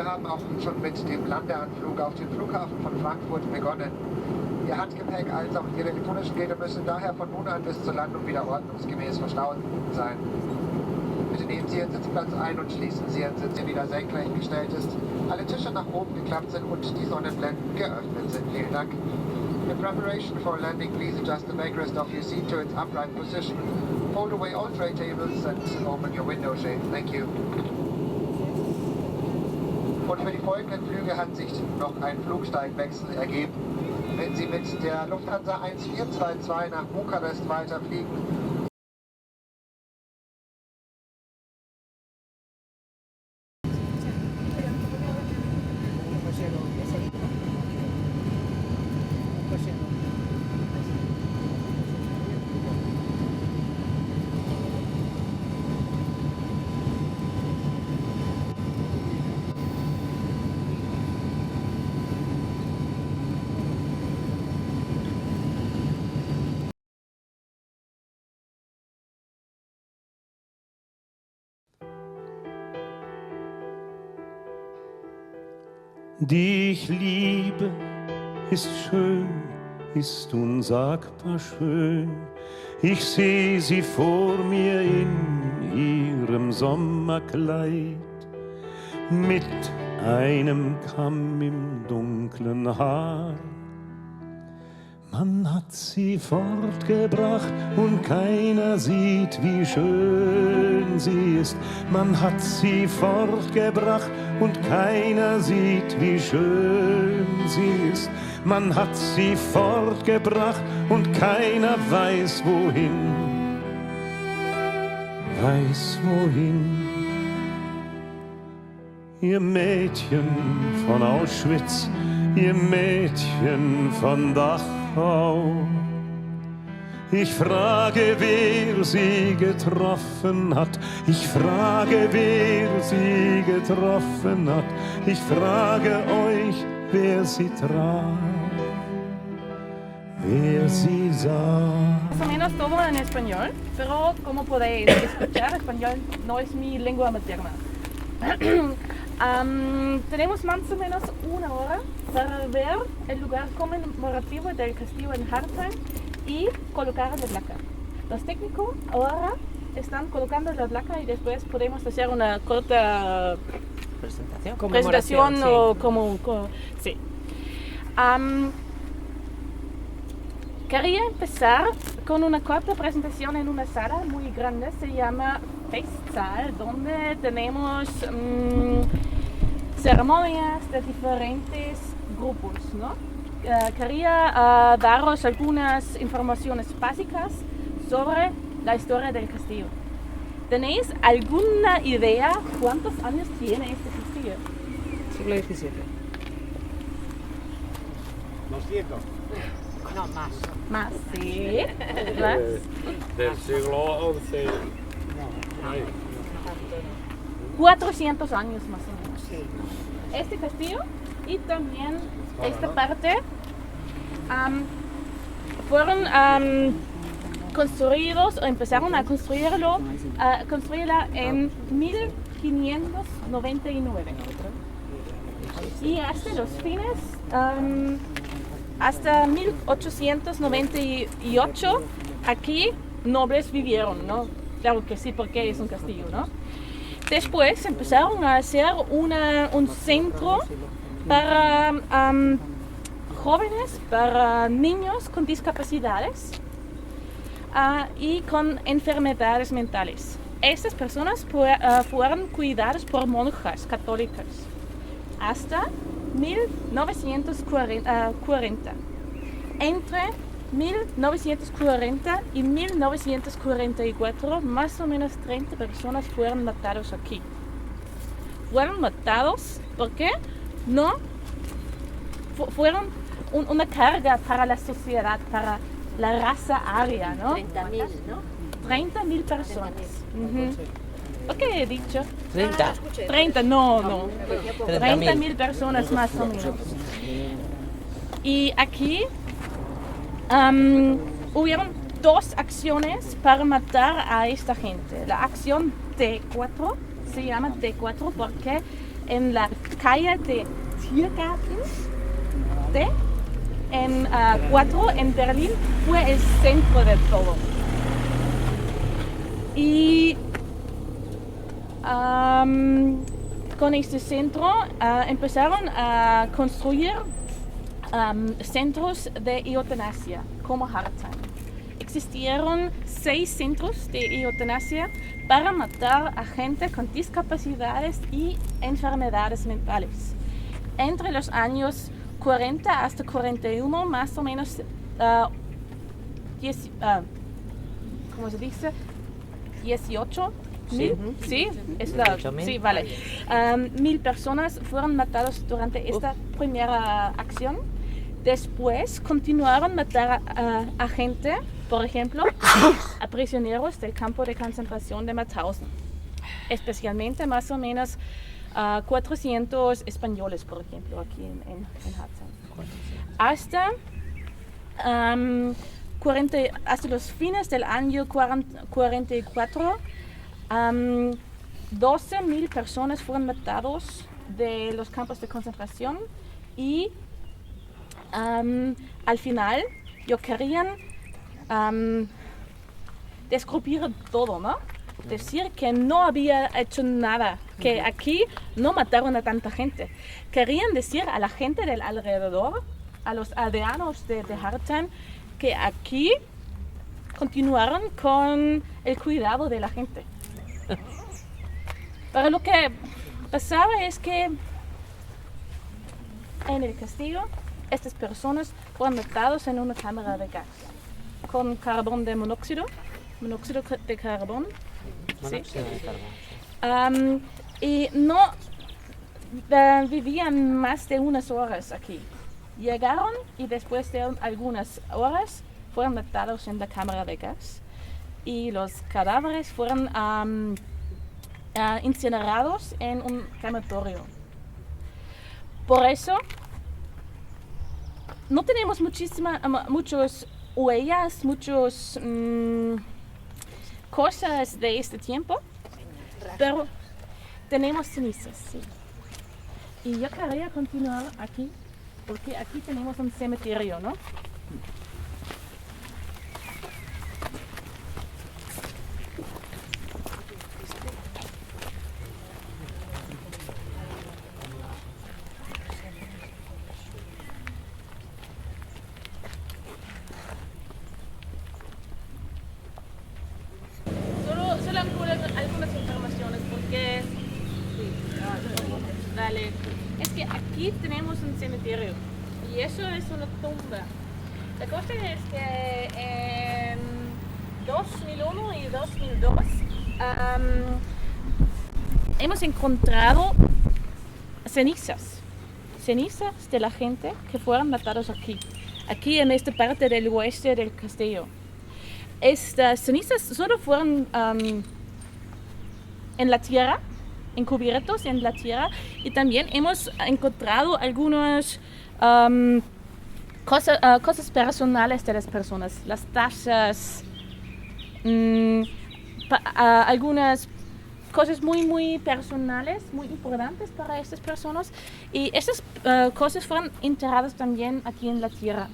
haben auch schon mit dem Landeanflug auf den Flughafen von Frankfurt begonnen. Ihr Handgepäck als auch die elektronischen Geräte müssen daher von nun an bis zur Landung wieder ordnungsgemäß verstaut sein. Bitte nehmen Sie Ihren Sitzplatz ein und schließen Sie Ihren Sitz, der wieder senkrecht gestellt ist, alle Tische nach oben geklappt sind und die Sonnenblenden geöffnet sind. Vielen Dank. In preparation for landing, please adjust the backrest of your seat to its upright position. Fold away all tray tables and open your window shade. Thank you. Und für die folgenden Flüge hat sich noch ein Flugsteigwechsel ergeben. Wenn Sie mit der Lufthansa 1422 nach Bukarest weiterfliegen, Die ich liebe, ist schön, ist unsagbar schön. Ich sehe sie vor mir in ihrem Sommerkleid, mit einem Kamm im dunklen Haar. Man hat sie fortgebracht und keiner sieht, wie schön sie ist. Man hat sie fortgebracht und keiner sieht, wie schön sie ist. Man hat sie fortgebracht und keiner weiß wohin. Weiß wohin. Ihr Mädchen von Auschwitz, ihr Mädchen von Dachau. Ich frage, wer sie getroffen hat. Ich frage, wer sie getroffen hat. Ich frage euch, wer sie traf, wer sie sah. Más o menos todo en español, pero como podéis escuchar, español no es mi lengua materna. Tenemos más o menos una hora para ver el lugar conmemorativo del castillo en Hartheim y colocar la placa. Los técnicos ahora están colocando la placa y después podemos hacer una corta presentación sí. o sí. Quería empezar con una corta presentación en una sala muy grande, se llama Festsaal, donde tenemos ceremonias de diferentes grupos, ¿no? Quería daros algunas informaciones básicas sobre la historia del castillo. ¿Tenéis alguna idea cuántos años tiene este castillo? Siglo XVII. 200. No, más. Más, sí. ¿Más? Del siglo XI. 400 años más o menos. Sí. Este castillo y también esta parte fueron construidos o empezaron a construirla en 1599 y hasta los fines hasta 1898 aquí nobles vivieron, ¿no? Claro que sí, porque es un castillo, ¿no? Después empezaron a hacer un centro para jóvenes, para niños con discapacidades y con enfermedades mentales. Estas personas fueron cuidadas por monjas católicas hasta 1940. Entre 1940 y 1944, más o menos 30 personas fueron matados aquí. Fueron matados porque no fueron una carga para la sociedad, para la raza aria, ¿no? 30.000, ¿no? 30.000 personas. ¿Qué he dicho? 30. 30, no. 30.000. 30.000 personas más o menos. Y aquí hubieron dos acciones para matar a esta gente. La acción T4 se llama T4 porque en la calle de Tiergarten, en 4 en Berlín, fue el centro de todo. Y con este centro empezaron a construir centros de eutanasia, como Hartheim. Existieron 6 centros de eutanasia para matar a gente con discapacidades y enfermedades mentales. Entre los años 40 hasta 41, más o menos, ¿cómo se dice? 18 mil, sí, es la, 18.000. sí, vale. 1000 personas fueron matadas durante esta primera acción. Después continuaron a matar a gente, por ejemplo, a prisioneros del campo de concentración de Mauthausen. Especialmente más o menos 400 españoles, por ejemplo, aquí en Hartheim. Hasta los fines del año 44, 12.000 personas fueron matados de los campos de concentración y al final ellos querían descubrir todo, ¿no? Decir que no había hecho nada, que aquí no mataron a tanta gente. Querían decir a la gente del alrededor, a los aldeanos de Hartheim, que aquí continuaron con el cuidado de la gente. Pero lo que pasaba es que en el castillo estas personas fueron matadas en una cámara de gas con carbón de monóxido de carbón. Monóxido de carbón. Y no vivían más de unas horas aquí. Llegaron y después de algunas horas fueron matados en la cámara de gas y los cadáveres fueron incinerados en un crematorio. Por eso no tenemos muchas huellas, muchas cosas de este tiempo, pero tenemos cenizas, sí. Y yo quería continuar aquí, porque aquí tenemos un cementerio, ¿no? Solo algunas informaciones, porque dale. Es que aquí tenemos un cementerio y eso es una tumba. La cosa es que en 2001 y 2002 hemos encontrado cenizas de la gente que fueron matados aquí en esta parte del oeste del castillo. Estas cenizas solo fueron en la tierra, encubiertos en la tierra, y también hemos encontrado algunas cosas personales de las personas, las tazas, algunas cosas muy personales, muy importantes para estas personas, y estas cosas fueron enterradas también aquí en la tierra.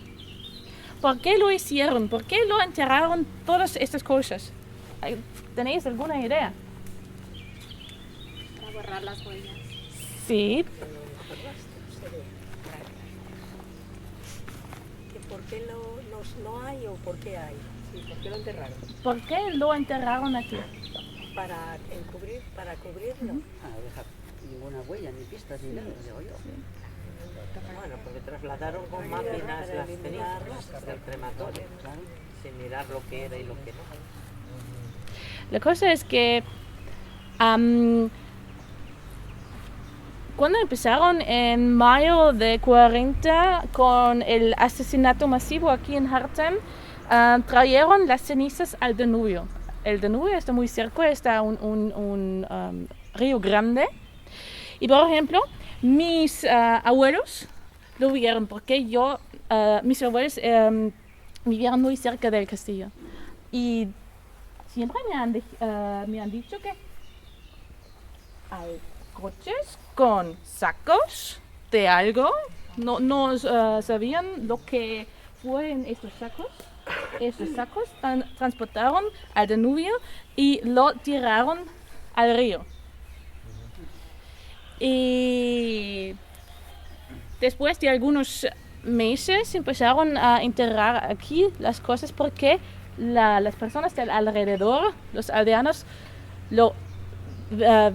¿Por qué lo hicieron? ¿Por qué lo enterraron todas estas cosas? ¿Tenéis alguna idea? Para borrar las huellas. Sí. ¿Por qué no hay o por qué hay? Sí, ¿por qué lo enterraron? ¿Por qué lo enterraron aquí? Para cubrirlo. No dejar ninguna huella, ni pistas, ni nada, digo yo. Bueno, porque trasladaron con máquinas las cenizas del crematorio, Claro. sin mirar lo que era y lo que no. La cosa es que cuando empezaron en mayo de 40 con el asesinato masivo aquí en Hartheim, trajeron las cenizas al Danubio. El Danubio está muy cerca, está un río grande. Y por ejemplo, mis abuelos lo vieron porque mis abuelos vivieron muy cerca del castillo. Y siempre me han dicho que coches con sacos de algo. No sabían lo que fue en estos sacos. Estos sacos transportaron al Danubio y lo tiraron al río. Y después de algunos meses empezaron a enterrar aquí las cosas porque las personas del alrededor, los aldeanos,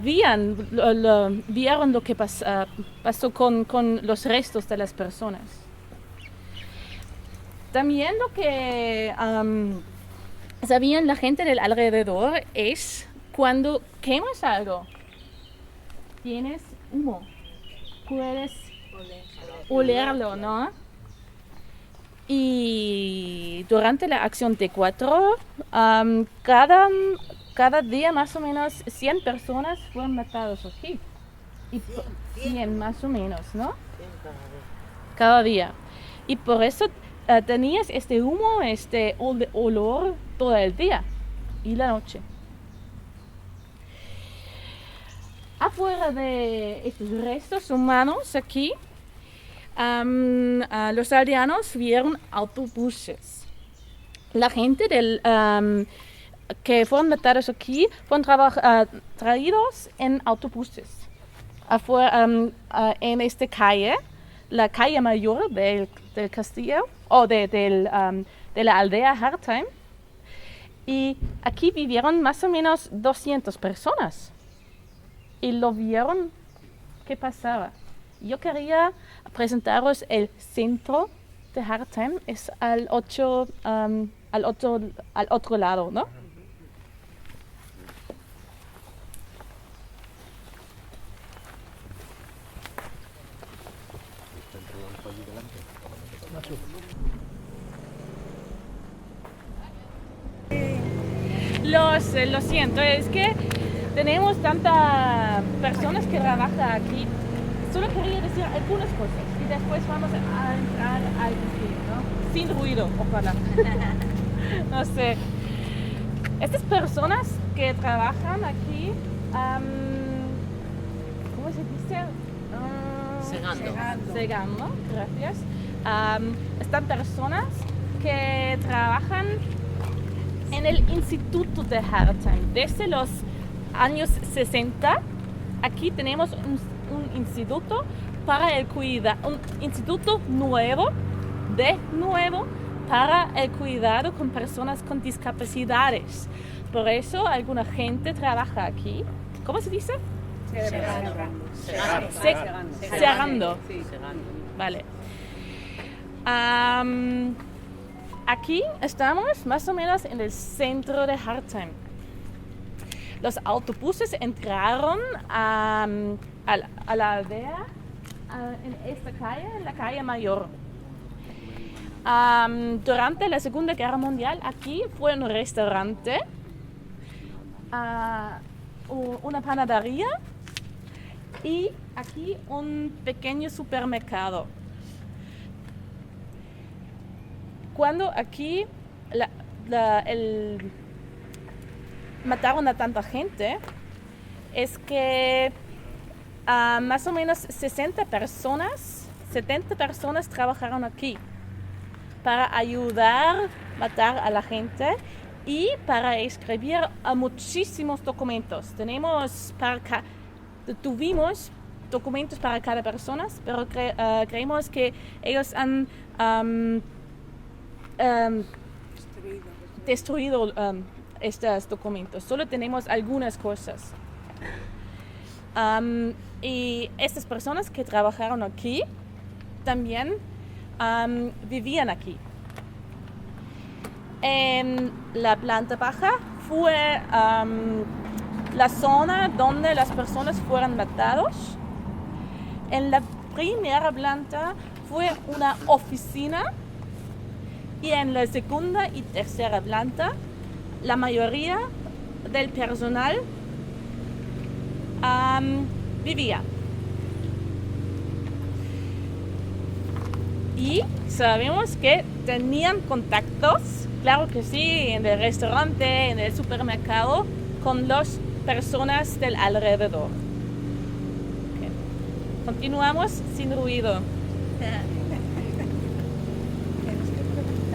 vieron lo que pasó con los restos de las personas. También lo que sabían la gente del alrededor es cuando quemas algo, tienes humo, puedes olerlo, ¿no? Y durante la acción T4, cada día más o menos 100 personas fueron matadas aquí. 100 más o menos, ¿no? Cada día. Y por eso tenías este humo, este olor todo el día y la noche. Afuera de estos restos humanos aquí, los aldeanos vieron autobuses. La gente que fueron matados aquí fueron traídos en autobuses. Afuera, en esta calle, la calle mayor del castillo, o de la aldea Hartheim. Y aquí vivieron más o menos 200 personas. Y lo vieron qué pasaba. Yo quería presentaros el centro de Hartheim, es al otro lado, ¿no? Lo siento, es que tenemos tantas personas que trabajan aquí. Solo quería decir algunas cosas y después vamos a entrar al museo, ¿no? Sin ruido, ojalá. No sé. Estas personas que trabajan aquí, ¿cómo se dice? Segando, gracias. Estas personas que trabajan en el Instituto de Hartheim desde los años 60. Aquí tenemos un instituto para el cuidado, un instituto nuevo para el cuidado con personas con discapacidades. Por eso alguna gente trabaja aquí. ¿Cómo se dice? Cerrando. Vale. Aquí estamos más o menos en el centro de Hartheim. Los autobuses entraron a la aldea en esta calle, en la calle Mayor. Durante la Segunda Guerra Mundial aquí fue un restaurante, una panadería y aquí un pequeño supermercado. Cuando aquí mataron a tanta gente, es que más o menos 70 personas trabajaron aquí para ayudar a matar a la gente y para escribir muchísimos documentos. Tuvimos documentos para cada persona, pero creemos que ellos han destruido estos documentos. Solo tenemos algunas cosas. Y estas personas que trabajaron aquí también vivían aquí. En la planta baja fue la zona donde las personas fueron matadas. En la primera planta fue una oficina y en la segunda y tercera planta la mayoría del personal vivía. Y sabemos que tenían contactos, claro que sí, en el restaurante, en el supermercado, con las personas del alrededor. Continuamos sin ruido.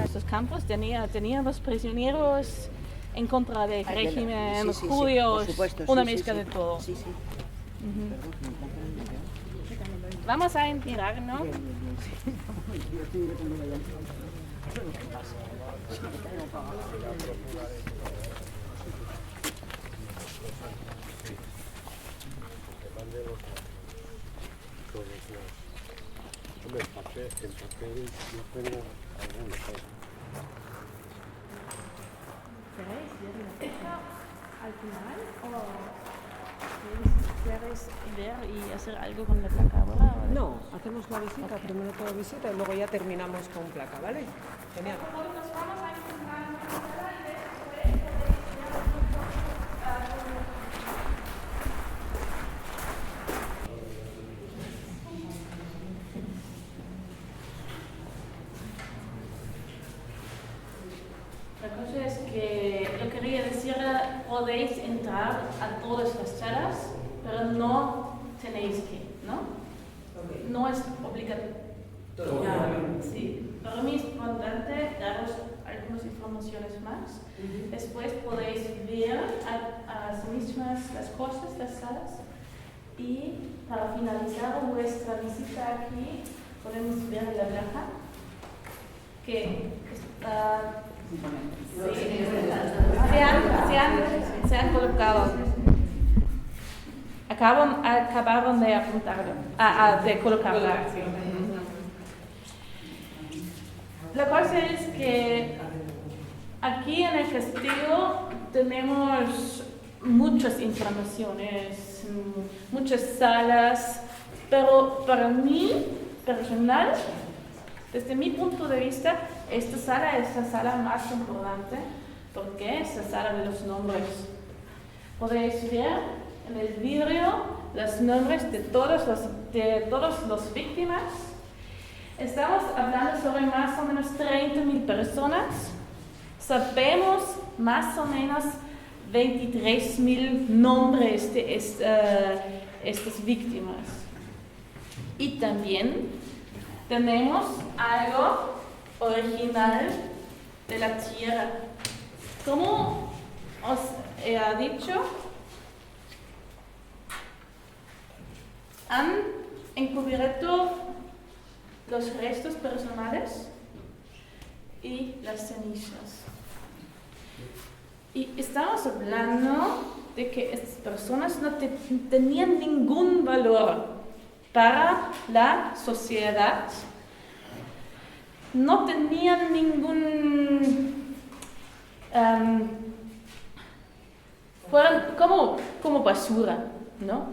Estos campos tenían los prisioneros en contra del régimen, los judíos, por supuesto, una sí, mezcla sí. de todo. Sí, sí. Vamos a entrar, ¿no? Hombre, en papel yo tengo algunos. ¿Queréis ver la fecha al final o queréis ver y hacer algo con la placa ahora? No, hacemos la visita, primero toda visita y luego ya terminamos con placa, ¿vale? Genial. Nos vamos a encontrar en la sala y La cosa es que yo quería decir, podéis entrar a todas las salas, pero no tenéis que, ¿no? No es obligatorio. Sí, para mí es importante daros algunas informaciones más. Después podéis ver a las mismas las cosas, las salas. Y para finalizar nuestra visita aquí, podemos ver la placa que está... Se han colocado. Acabaron de apuntarlo, de colocarla. La cosa es que aquí en el castillo tenemos muchas informaciones, muchas salas, pero para mí, personal, desde mi punto de vista, esta sala es la sala más importante porque es la sala de los nombres. Podéis ver en el vidrio los nombres de todos los víctimas. Estamos hablando sobre más o menos 30.000 personas. Sabemos más o menos 23.000 nombres de estas víctimas. Y también tenemos algo original de la tierra. Como os he dicho, han encubierto los restos personales y las cenizas. Y estamos hablando de que estas personas no tenían ningún valor para la sociedad. No tenían ningún... fueron como basura, ¿no?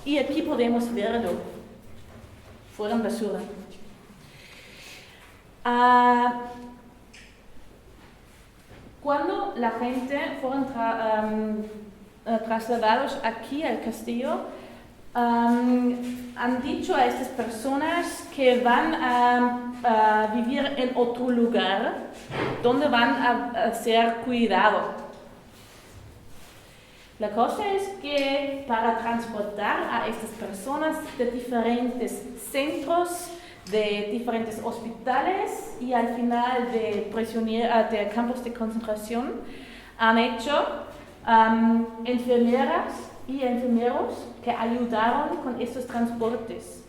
Y aquí podemos verlo. Fueron basura. Cuando la gente fueron trasladados aquí al castillo, han dicho a estas personas que van a vivir en otro lugar donde van a ser cuidados. La cosa es que para transportar a estas personas de diferentes centros, de diferentes hospitales y al final de campos de concentración, han hecho enfermeras y enfermeros que ayudaron con estos transportes.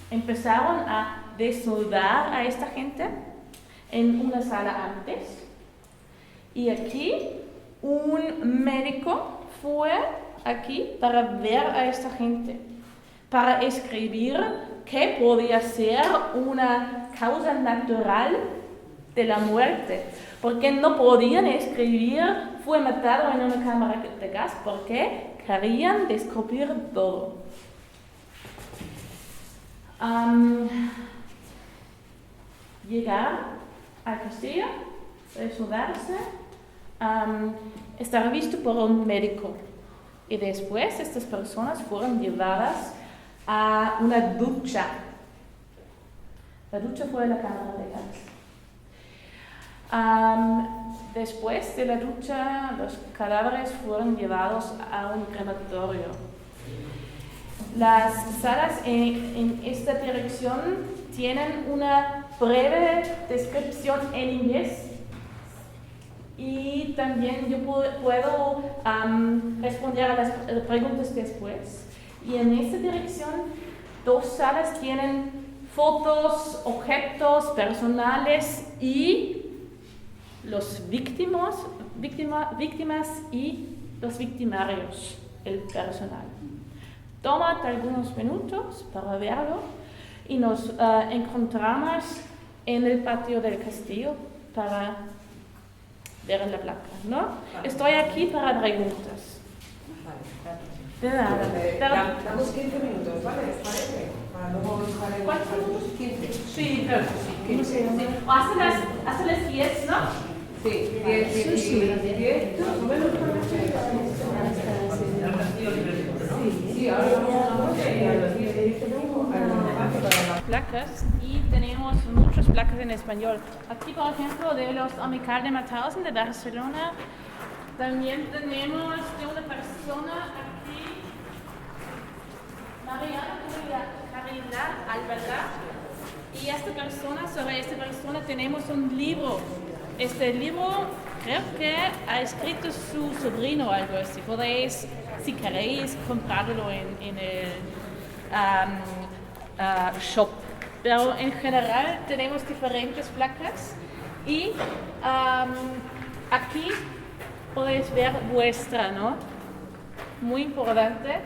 Empezaron a desnudar a esta gente en una sala antes. Y aquí un médico fue aquí para ver a esta gente, para escribir qué podía ser una causa natural de la muerte, porque no podían escribir fue matado en una cámara de gas, porque querían descubrir todo. Llegar al castillo, desnudarse, estar visto por un médico, y después estas personas fueron llevadas a una ducha. La ducha fue la cámara de gas. Después de la lucha, los cadáveres fueron llevados a un crematorio. Las salas en esta dirección tienen una breve descripción en inglés y también yo puedo responder a las preguntas después. Y en esta dirección, 2 salas tienen fotos, objetos personales y los víctimas y los victimarios, el personal. Toma algunos minutos para verlo y nos encontramos en el patio del castillo para ver la placa, ¿no? Estoy aquí para preguntas. De nada. Damos 15 minutos, ¿vale? ¿Les parece? Para luego buscar el... ¿Cuántos minutos? 15. Sí, claro que sí. Hasta las 10, ¿no? Sí, 10, más o menos. Sí, ahora vamos a placas y tenemos muchas placas en español. Aquí, por ejemplo, de los Amical de Mauthausen de Barcelona. También tenemos de una persona aquí, Mariana Caridad Albalá. Y sobre esta persona tenemos un libro. Este libro creo que ha escrito su sobrino o algo así. Podéis, si queréis, comprarlo en el shop. Pero en general tenemos diferentes placas y aquí podéis ver vuestra, ¿no? Muy importante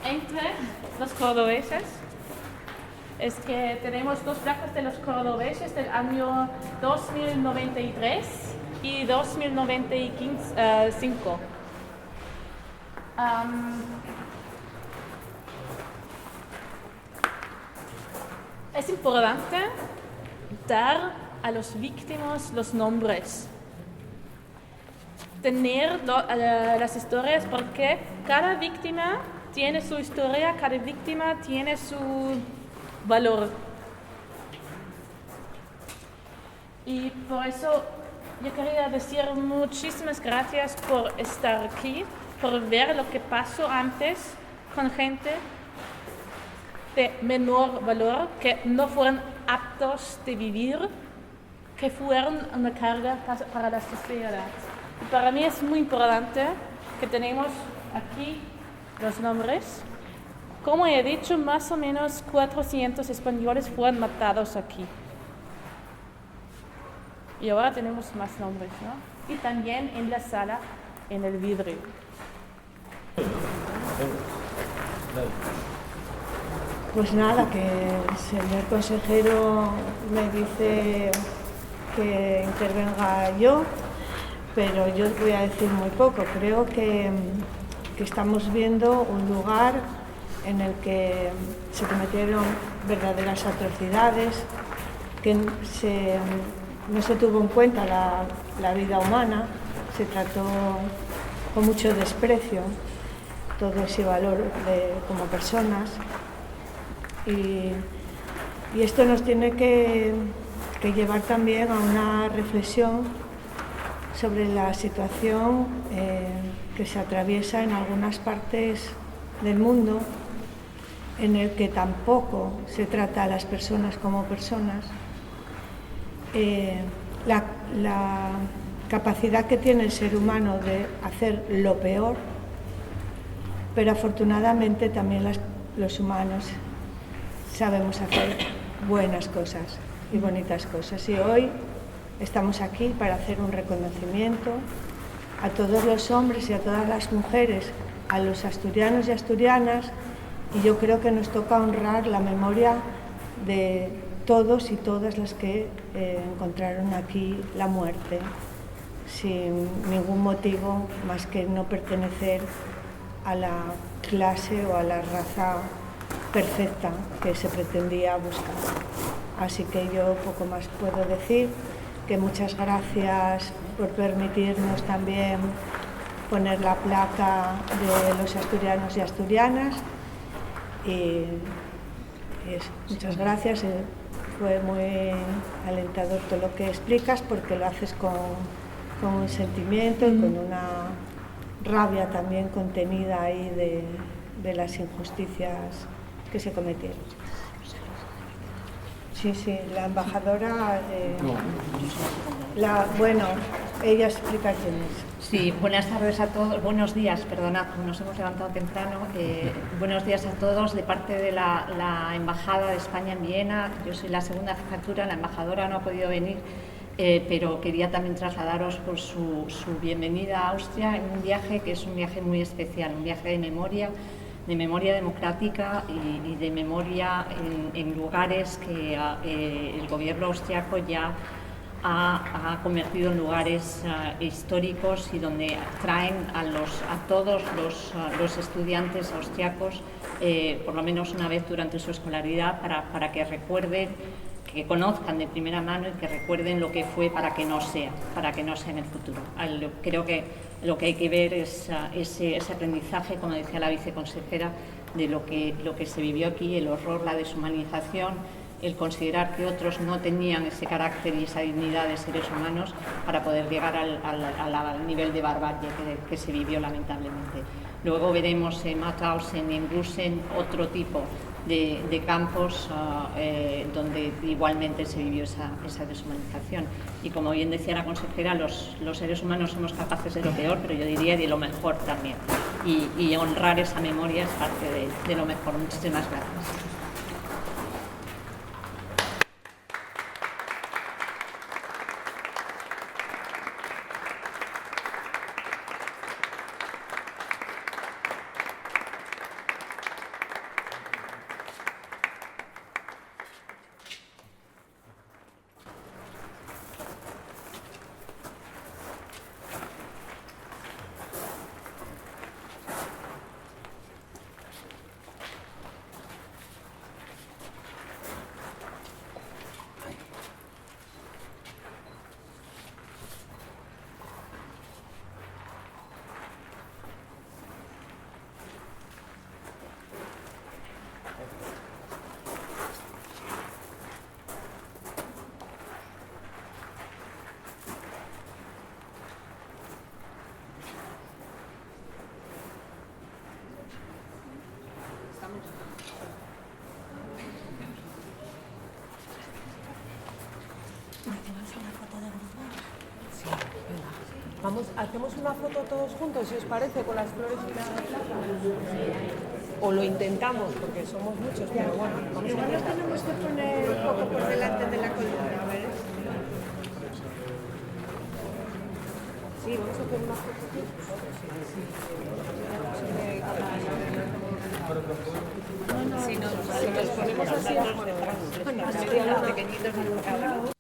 entre los cordobeses. Es que tenemos 2 placas de los cordobeses del año 2093 y 2095. Es importante dar a los víctimas los nombres, tener las historias, porque cada víctima tiene su historia, cada víctima tiene su valor. Y por eso yo quería decir muchísimas gracias por estar aquí, por ver lo que pasó antes con gente de menor valor, que no fueron aptos de vivir, que fueron una carga para la sociedad. Y para mí es muy importante que tenemos aquí los nombres. Como he dicho, más o menos 400 españoles fueron matados aquí. Y ahora tenemos más nombres, ¿no? Y también en la sala, en el vidrio. Pues nada, que el señor consejero me dice que intervenga yo, pero yo os voy a decir muy poco. Creo que estamos viendo un lugar en el que se cometieron verdaderas atrocidades, que no se tuvo en cuenta la vida humana, se trató con mucho desprecio todo ese valor como personas, y esto nos tiene que llevar también a una reflexión sobre la situación que se atraviesa en algunas partes del mundo, en el que tampoco se trata a las personas como personas. La capacidad que tiene el ser humano de hacer lo peor, pero afortunadamente también los humanos sabemos hacer buenas cosas y bonitas cosas. Y hoy estamos aquí para hacer un reconocimiento a todos los hombres y a todas las mujeres, a los asturianos y asturianas, y yo creo que nos toca honrar la memoria de todos y todas las que encontraron aquí la muerte, sin ningún motivo más que no pertenecer a la clase o a la raza perfecta que se pretendía buscar. Así que yo poco más puedo decir, que muchas gracias por permitirnos también poner la placa de los asturianos y asturianas, y muchas gracias. fue muy alentador todo lo que explicas, porque lo haces con un sentimiento y con una rabia también contenida ahí de las injusticias que se cometieron. Sí, la embajadora, bueno, ella explica quién es. Sí, buenas tardes a todos, buenos días, perdonad, nos hemos levantado temprano. Buenos días a todos de parte de la Embajada de España en Viena. Yo soy la segunda jefatura, la embajadora no ha podido venir, pero quería también trasladaros por su bienvenida a Austria en un viaje que es un viaje muy especial, un viaje de memoria democrática y de memoria en lugares que el gobierno austriaco ya ha convertido en lugares históricos y donde traen a todos los estudiantes austriacos por lo menos una vez durante su escolaridad para que recuerden, que conozcan de primera mano y que recuerden lo que fue para que no sea en el futuro. Creo que lo que hay que ver es ese aprendizaje, como decía la viceconsejera, de lo que se vivió aquí, el horror, la deshumanización, el considerar que otros no tenían ese carácter y esa dignidad de seres humanos para poder llegar al nivel de barbarie que se vivió lamentablemente. Luego veremos en Mauthausen y en Gusen otro tipo de campos donde igualmente se vivió esa deshumanización. Y como bien decía la consejera, los seres humanos somos capaces de lo peor, pero yo diría de lo mejor también. Y honrar esa memoria es parte de lo mejor. Muchísimas gracias. Hacemos una foto todos juntos, si os parece, con las flores y la plaza. O lo intentamos, porque somos muchos, pero bueno. Igual nos tenemos que poner un poco por delante de la columna, a ver. Sí, vamos a hacer una foto. Si nos ponemos así, los pequeñitos de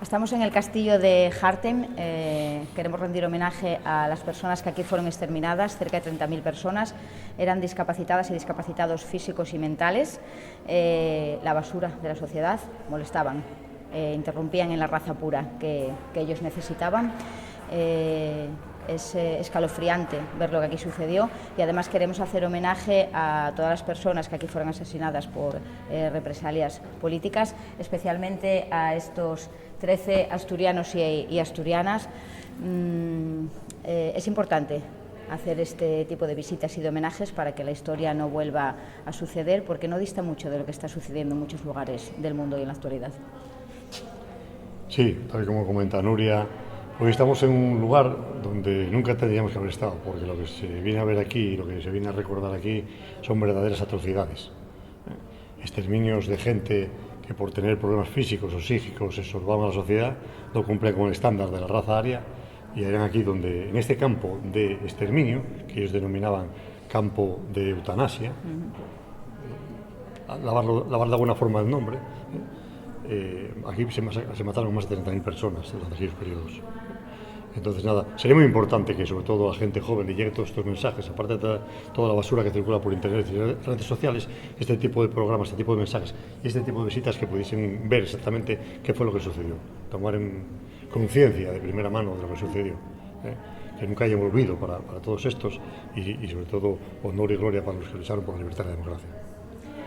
Estamos en el castillo de Hartem. Queremos rendir homenaje a las personas que aquí fueron exterminadas, cerca de 30.000 personas, eran discapacitadas y discapacitados físicos y mentales. La basura de la sociedad molestaban, interrumpían en la raza pura que ellos necesitaban. Es escalofriante ver lo que aquí sucedió y además queremos hacer homenaje a todas las personas que aquí fueron asesinadas por represalias políticas, especialmente a estos 13 asturianos y asturianas. Es importante hacer este tipo de visitas y de homenajes para que la historia no vuelva a suceder, porque no dista mucho de lo que está sucediendo en muchos lugares del mundo y en la actualidad. Sí, tal como comenta Nuria, hoy estamos en un lugar donde nunca tendríamos que haber estado, porque lo que se viene a ver aquí y lo que se viene a recordar aquí son verdaderas atrocidades. Exterminios de gente que por tener problemas físicos o psíquicos estorbaban a la sociedad, no cumplen con el estándar de la raza aria, y eran aquí donde, en este campo de exterminio, que ellos denominaban campo de eutanasia, lavar de alguna forma el nombre, aquí se mataron más de 30.000 personas durante aquellos periodos. Entonces, nada, sería muy importante que sobre todo a gente joven le llegue todos estos mensajes, aparte de toda la basura que circula por internet y redes sociales, este tipo de programas, este tipo de mensajes y este tipo de visitas que pudiesen ver exactamente qué fue lo que sucedió, tomar en conciencia de primera mano de lo que sucedió, que nunca haya olvido para todos estos y sobre todo honor y gloria para los que lucharon por la libertad y la democracia.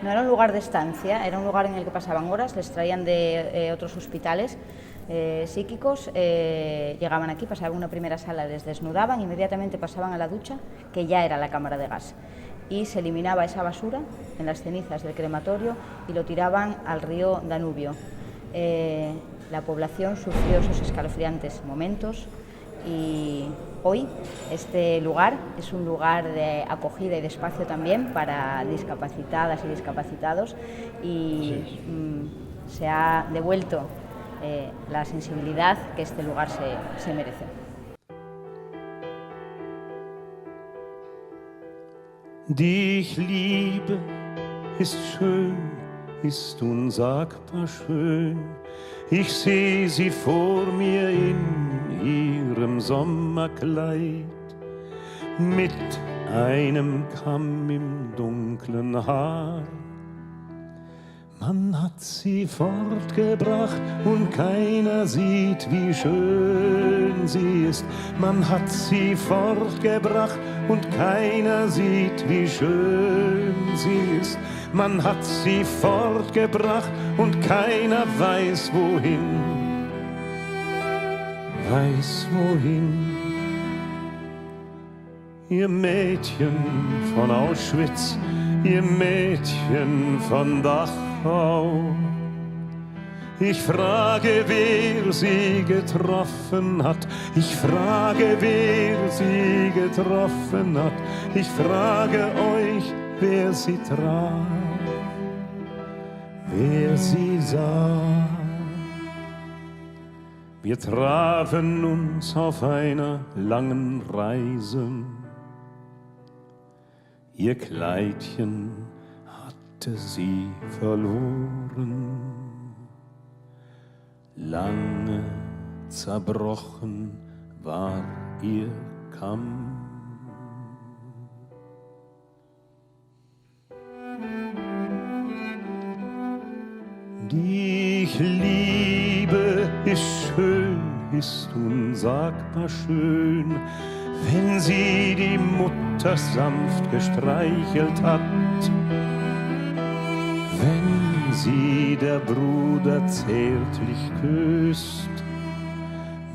No era un lugar de estancia, era un lugar en el que pasaban horas, les traían de otros hospitales psíquicos, llegaban aquí, pasaban una primera sala, les desnudaban, inmediatamente pasaban a la ducha, que ya era la cámara de gas, y se eliminaba esa basura en las cenizas del crematorio y lo tiraban al río Danubio. La población sufrió esos escalofriantes momentos y hoy este lugar es un lugar de acogida y de espacio también para discapacitadas y discapacitados y se ha devuelto la sensibilidad que este lugar se merece. Dich Liebe ist schön, ist unsagbar schön. Ich seh sie vor mir in ihrem Sommerkleid, mit einem Kamm im dunklen Haar. Man hat sie fortgebracht und keiner sieht, wie schön sie ist. Man hat sie fortgebracht und keiner sieht, wie schön sie ist. Man hat sie fortgebracht und keiner weiß wohin. Weiß wohin. Ihr Mädchen von Auschwitz, ihr Mädchen von Dachau. Ich frage, wer sie getroffen hat. Ich frage, wer sie getroffen hat. Ich frage euch, wer sie traf, wer sie sah. Wir trafen uns auf einer langen Reise. Ihr Kleidchen hatte sie verloren, lange zerbrochen war ihr Kamm. Dich Liebe ist schön, ist unsagbar schön, wenn sie die Mutter sanft gestreichelt hat, wenn sie der Bruder zärtlich küsst.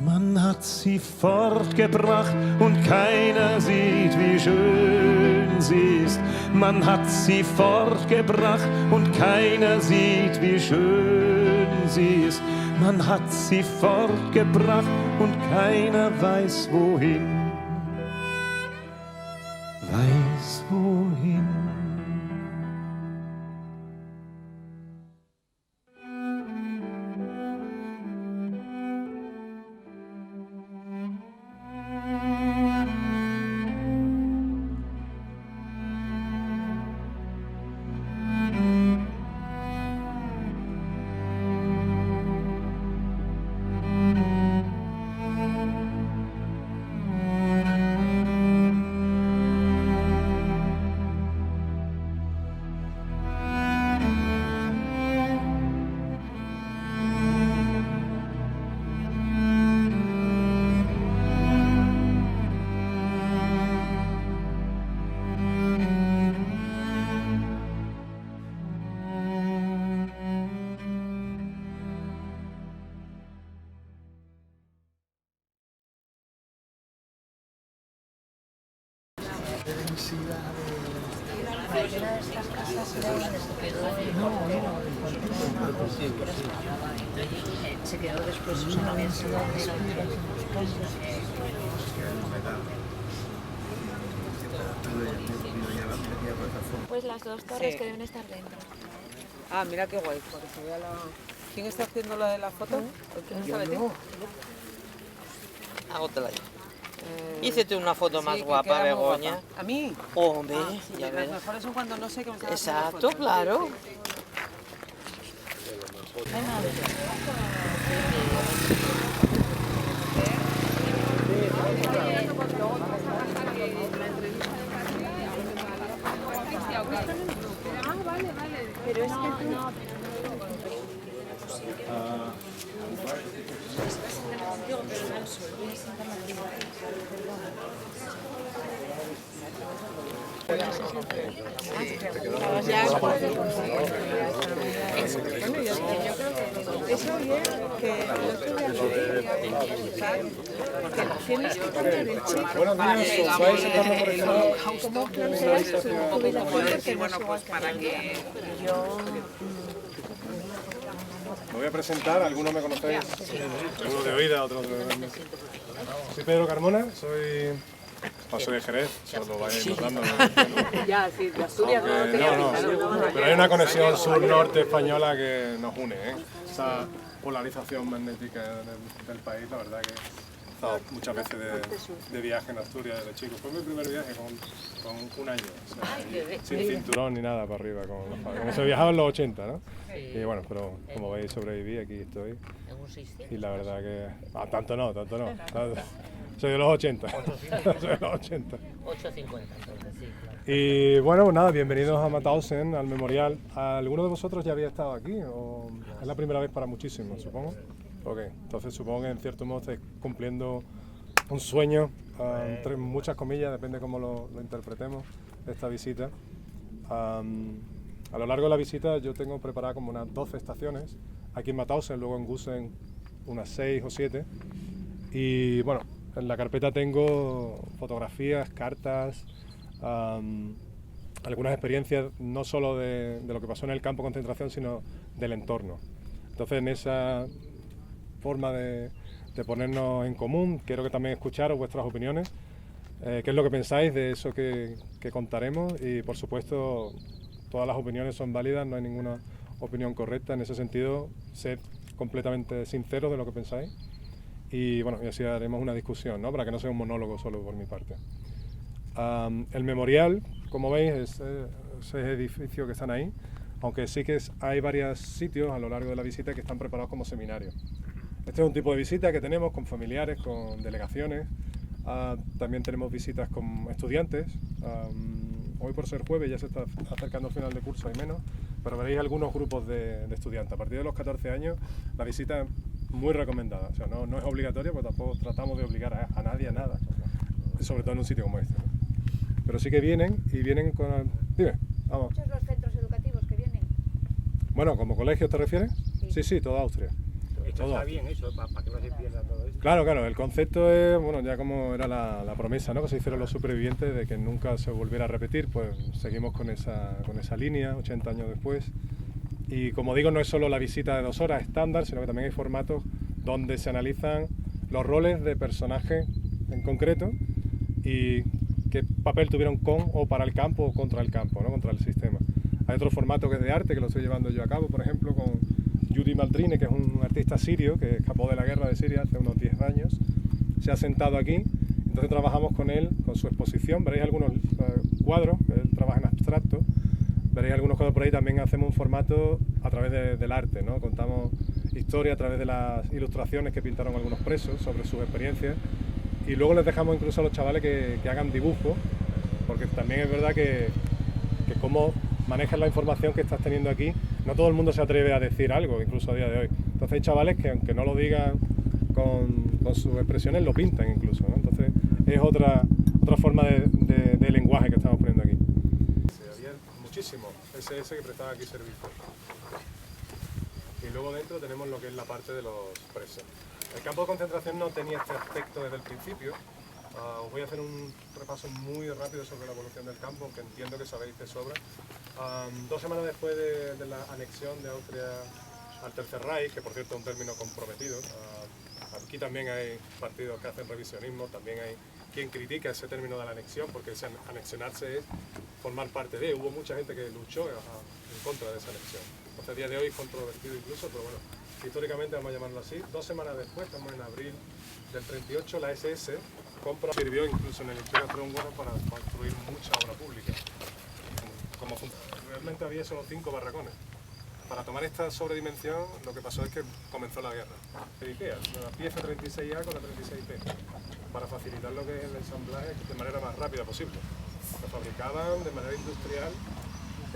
Man hat sie fortgebracht und keiner sieht, wie schön sie ist. Man hat sie fortgebracht und keiner sieht, wie schön sie ist. Man hat sie fortgebracht und keiner weiß wohin. Weiß wohin. Se quedó después, o sea, no había sido Pues las dos torres que deben estar dentro. Ah, mira qué guay, porque se vea la... ¿Quién está haciendo la de la foto? ¿Quién está metiendo? Hágotela yo. Hícete una foto más guapa, Begoña. ¿A mí? Hombre, sí, ya ves. Las mejores son cuando no sé qué me está haciendo Exacto, foto. claro. Eso bien, que tienes que poner el chip. Buenos días, ¿vais entrando por el lado? ¿Cómo planteas tu jubilación? Porque bueno, pues para que yo... Me voy a presentar, algunos me conocéis, algunos de oída, otros de... Soy Pedro Carmona, soy de Jerez, solo vais notando. Ya, sí, de Asturias no tenía pinta, ¿no? Pero hay una conexión sur-norte española que nos une, ¿eh? Esa polarización magnética del país, la verdad que he estado muchas veces de viaje en Asturias desde chico. Fue mi primer viaje con un año, o sea, sin cinturón ni nada para arriba. Como se viajaba en los 80, ¿no? Y bueno, pero como veis sobreviví, aquí estoy. Y la verdad que... tanto no. Soy de los 80. Soy de los 80. 8.50 entonces, sí, claro. Y bueno, nada, bienvenidos a Mauthausen, al memorial. ¿Alguno de vosotros ya había estado aquí? ¿O es la primera vez para muchísimos, supongo? Ok, entonces supongo que en cierto modo estáis cumpliendo un sueño, entre muchas comillas, depende cómo lo interpretemos, esta visita. A lo largo de la visita yo tengo preparada como unas 12 estaciones, aquí en Mauthausen, luego en Gusen unas 6 o 7. Y bueno, en la carpeta tengo fotografías, cartas, algunas experiencias no solo de lo que pasó en el campo de concentración, sino del entorno. Entonces, en esa forma de ponernos en común, quiero que también escucharos vuestras opiniones, qué es lo que pensáis de eso que contaremos, y por supuesto todas las opiniones son válidas, no hay ninguna opinión correcta. En ese sentido, sed completamente sinceros de lo que pensáis. Y bueno, y así haremos una discusión, ¿no? Para que no sea un monólogo solo por mi parte. El memorial, como veis, es ese edificio que están ahí, aunque sí que hay varios sitios a lo largo de la visita que están preparados como seminarios. Este es un tipo de visita que tenemos con familiares, con delegaciones. También tenemos visitas con estudiantes. Hoy, por ser jueves, ya se está acercando el final de curso, hay menos, pero veréis algunos grupos de estudiantes. A partir de los 14 años, la visita es muy recomendada. O sea, no es obligatoria, porque tampoco tratamos de obligar a nadie a nada, sobre todo en un sitio como este, ¿no? Pero sí que vienen, y vienen con... Dime, vamos. ¿Muchos los centros educativos que vienen? Bueno, ¿como colegios te refieres? Sí, toda Austria. Esto está bien eso, para que no se pierda todo esto. Claro, el concepto es, bueno, ya como era la promesa, ¿no?, que se hicieron los supervivientes de que nunca se volviera a repetir, pues seguimos con esa línea 80 años después. Y como digo, no es solo la visita de 2 horas estándar, sino que también hay formatos donde se analizan los roles de personajes en concreto y qué papel tuvieron con o para el campo o contra el campo, ¿no?, contra el sistema. Hay otro formato que es de arte, que lo estoy llevando yo a cabo, por ejemplo, con Yudi Maldrine, que es un artista sirio que escapó de la guerra de Siria hace unos 10 años. Se ha sentado aquí, entonces trabajamos con él, con su exposición. Veréis algunos cuadros, él trabaja en abstracto. Veréis algunos cuadros por ahí. También hacemos un formato a través del arte, ¿no? Contamos historia a través de las ilustraciones que pintaron algunos presos sobre sus experiencias. Y luego les dejamos incluso a los chavales que hagan dibujos, porque también es verdad que cómo manejas la información que estás teniendo aquí, no todo el mundo se atreve a decir algo, incluso a día de hoy. Entonces hay chavales que, aunque no lo digan con sus expresiones, lo pintan incluso, ¿no? Entonces es otra forma de lenguaje que estamos poniendo aquí. Había muchísimo SS que prestaba aquí servicio. Y luego dentro tenemos lo que es la parte de los presos. El campo de concentración no tenía este aspecto desde el principio. Os voy a hacer un repaso muy rápido sobre la evolución del campo, aunque entiendo que sabéis de sobra. 2 semanas después de la anexión de Austria al Tercer Reich, que por cierto es un término comprometido, aquí también hay partidos que hacen revisionismo, también hay quien critica ese término de la anexión, porque anexionarse es formar parte de. Hubo mucha gente que luchó en contra de esa anexión. Entonces, a día de hoy es controvertido incluso, pero bueno, históricamente vamos a llamarlo así. 2 semanas después, estamos en abril del 38, la SS sirvió incluso en el Imperio Austrohúngaro para construir mucha obra pública. Realmente había solo 5 barracones. Para tomar esta sobredimensión, lo que pasó es que comenzó la guerra. IKEA, la pieza 36A con la 36P, para facilitar lo que es el ensamblaje de manera más rápida posible. Lo fabricaban de manera industrial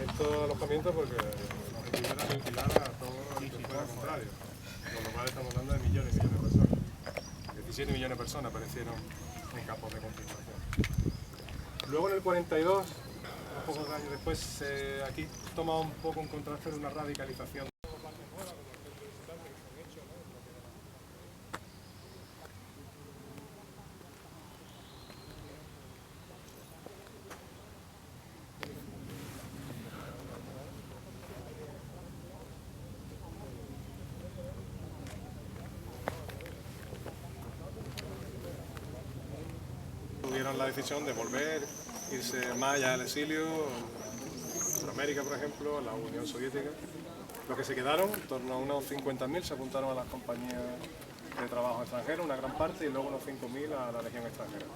estos alojamientos porque los requerían ventilar a todo lo que fuera contrario, con lo cual estamos hablando de millones y millones de personas. 17 millones de personas perecieron en campos de concentración. Luego en el 42, unos pocos años después, aquí toma un poco en contraste de una radicalización. Tuvieron la decisión de volver, irse más allá del exilio, en América por ejemplo, en la Unión Soviética. Los que se quedaron, en torno a unos 50.000, se apuntaron a las compañías de trabajo extranjeros, una gran parte, y luego unos 5.000 a la Legión extranjera.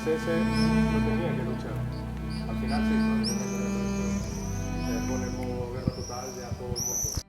SS no tenía que luchar. Al final sí, se pone como guerra total ya todo el mundo.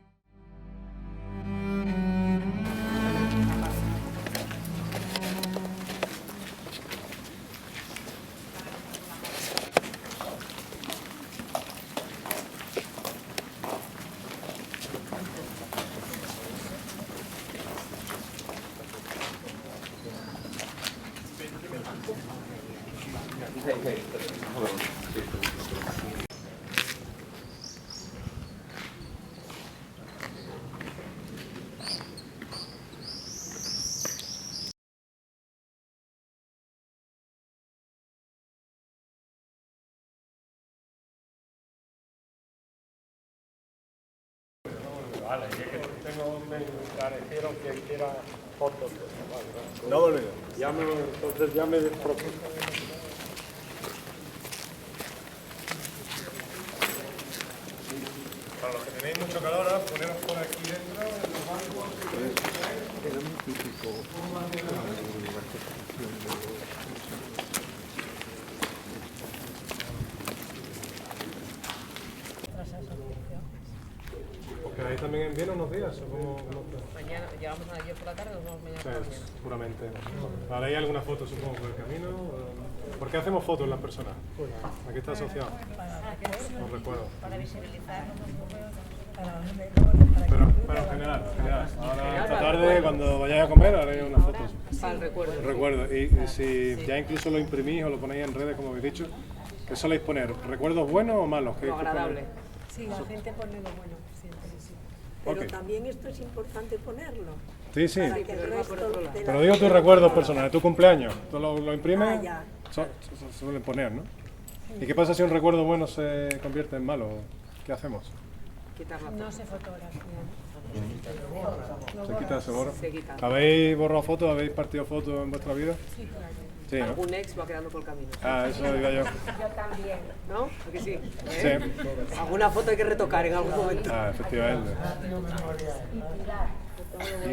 Vale, y es que tengo me parecieron que quiera fotos. Vale, no me olvido. Entonces ya me propuse. Para los que tenéis mucho calor, poneros por aquí dentro, en los bancos. Era muy típico. ¿Porque ahí también viene unos días o cómo? Mañana, llegamos ayer por la tarde, nos vamos mañana por la mañana. Seguramente. Ahora hay alguna foto, supongo, por el camino. ¿Por qué hacemos fotos las personas? ¿A qué está asociado? No recuerdo. Para visibilizar. Pero en general. Ahora esta tarde, cuando vayáis a comer, haré unas fotos. Para el recuerdo. Recuerdo. Y si ya incluso lo imprimís o lo ponéis en redes, como habéis dicho, ¿qué soléis poner? ¿Recuerdos buenos o malos? Lo agradable. Sí, la gente pone lo bueno siempre, sí. Pero también esto es importante ponerlo. Sí, sí. Para que el resto de Pero digo tus recuerdos personales, tu cumpleaños. ¿Tú lo imprimes? ya. Suelen poner, ¿no? ¿Y qué pasa si un recuerdo bueno se convierte en malo? ¿Qué hacemos? No se fotografía. ¿Se quita, se borra? Se quita. ¿Habéis borrado fotos? ¿Habéis partido fotos en vuestra vida? Sí, claro. Sí, ¿no? Algún ex va quedando por el camino. Ah, eso iba yo. Yo también. ¿No? Porque sí. Sí. Alguna foto hay que retocar en algún momento. Ah, efectivamente.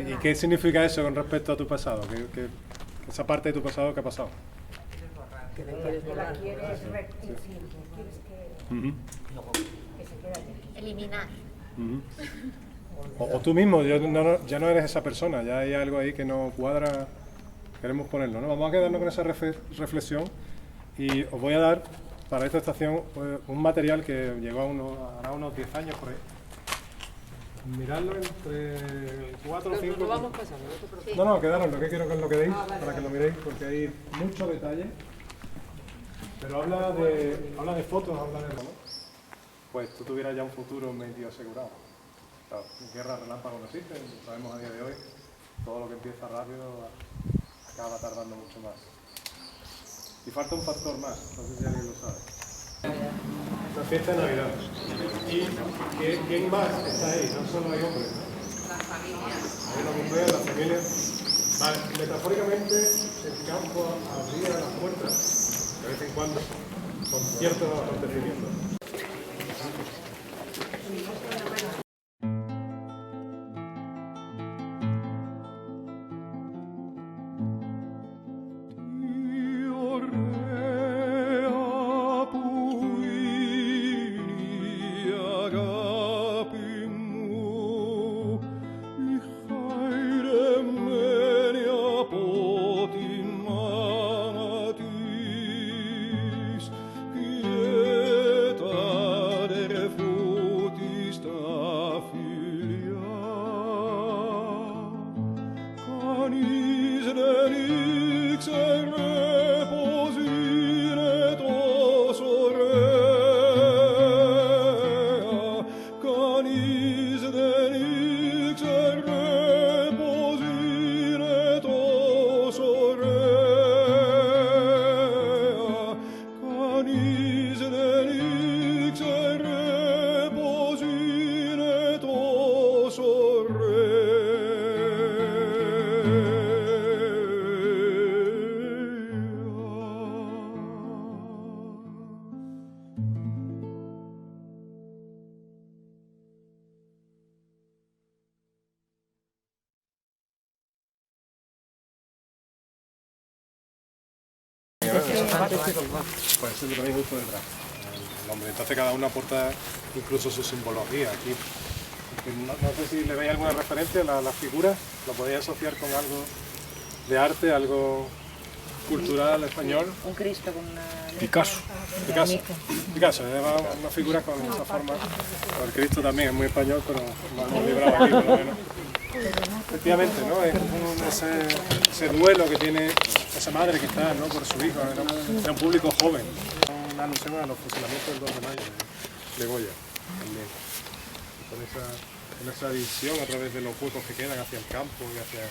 ¿Y qué significa eso con respecto a tu pasado? ¿Qué esa parte de tu pasado que ha pasado? Que la quieres borrar. Quieres que se quede aquí. Eliminar. O tú mismo, ya no eres esa persona, ya hay algo ahí que no cuadra, queremos ponerlo, ¿no? Vamos a quedarnos con esa reflexión y os voy a dar para esta estación un material que llegó hará unos 10 años por ahí. Miradlo entre 4 o 5... Lo vamos pasando, no te preocupes. No, quedaros, lo que quiero que lo quedéis, para que lo miréis, porque hay mucho detalle. Pero habla de fotos, habla de... ¿no? Pues tú tuvieras ya un futuro medio asegurado. Claro, guerras relámpagos no existen, lo sabemos a día de hoy. Todo lo que empieza rápido acaba tardando mucho más. Y falta un factor más, no sé si alguien lo sabe. La fiesta de Navidad. ¿Y quién más está ahí? No solo hay hombres, ¿no? Las familias. Hay una mujer, la familia. Vale, metafóricamente el campo abría las puertas de vez en cuando con ciertos acontecimientos. canis delix et reposine tos aurea, canis delix et reposine tos aurea, canis delix et reposine tos Pues eso lo tenéis justo detrás. El hombre. Entonces cada uno aporta incluso su simbología aquí. No sé si le veis alguna referencia a las figuras, lo podéis asociar con algo de arte, algo cultural español. Un Cristo con una... Picasso, lleva una figura con esa forma. El Cristo también es muy español, pero lo hemos librado aquí por lo menos. Efectivamente, ¿no? Es ese duelo que tiene esa madre quizás, ¿no? Por su hijo, era un público joven. Una alusión a los fusilamientos del 2 de mayo de Goya también. Con esa visión a través de los huecos que quedan hacia el campo y hacia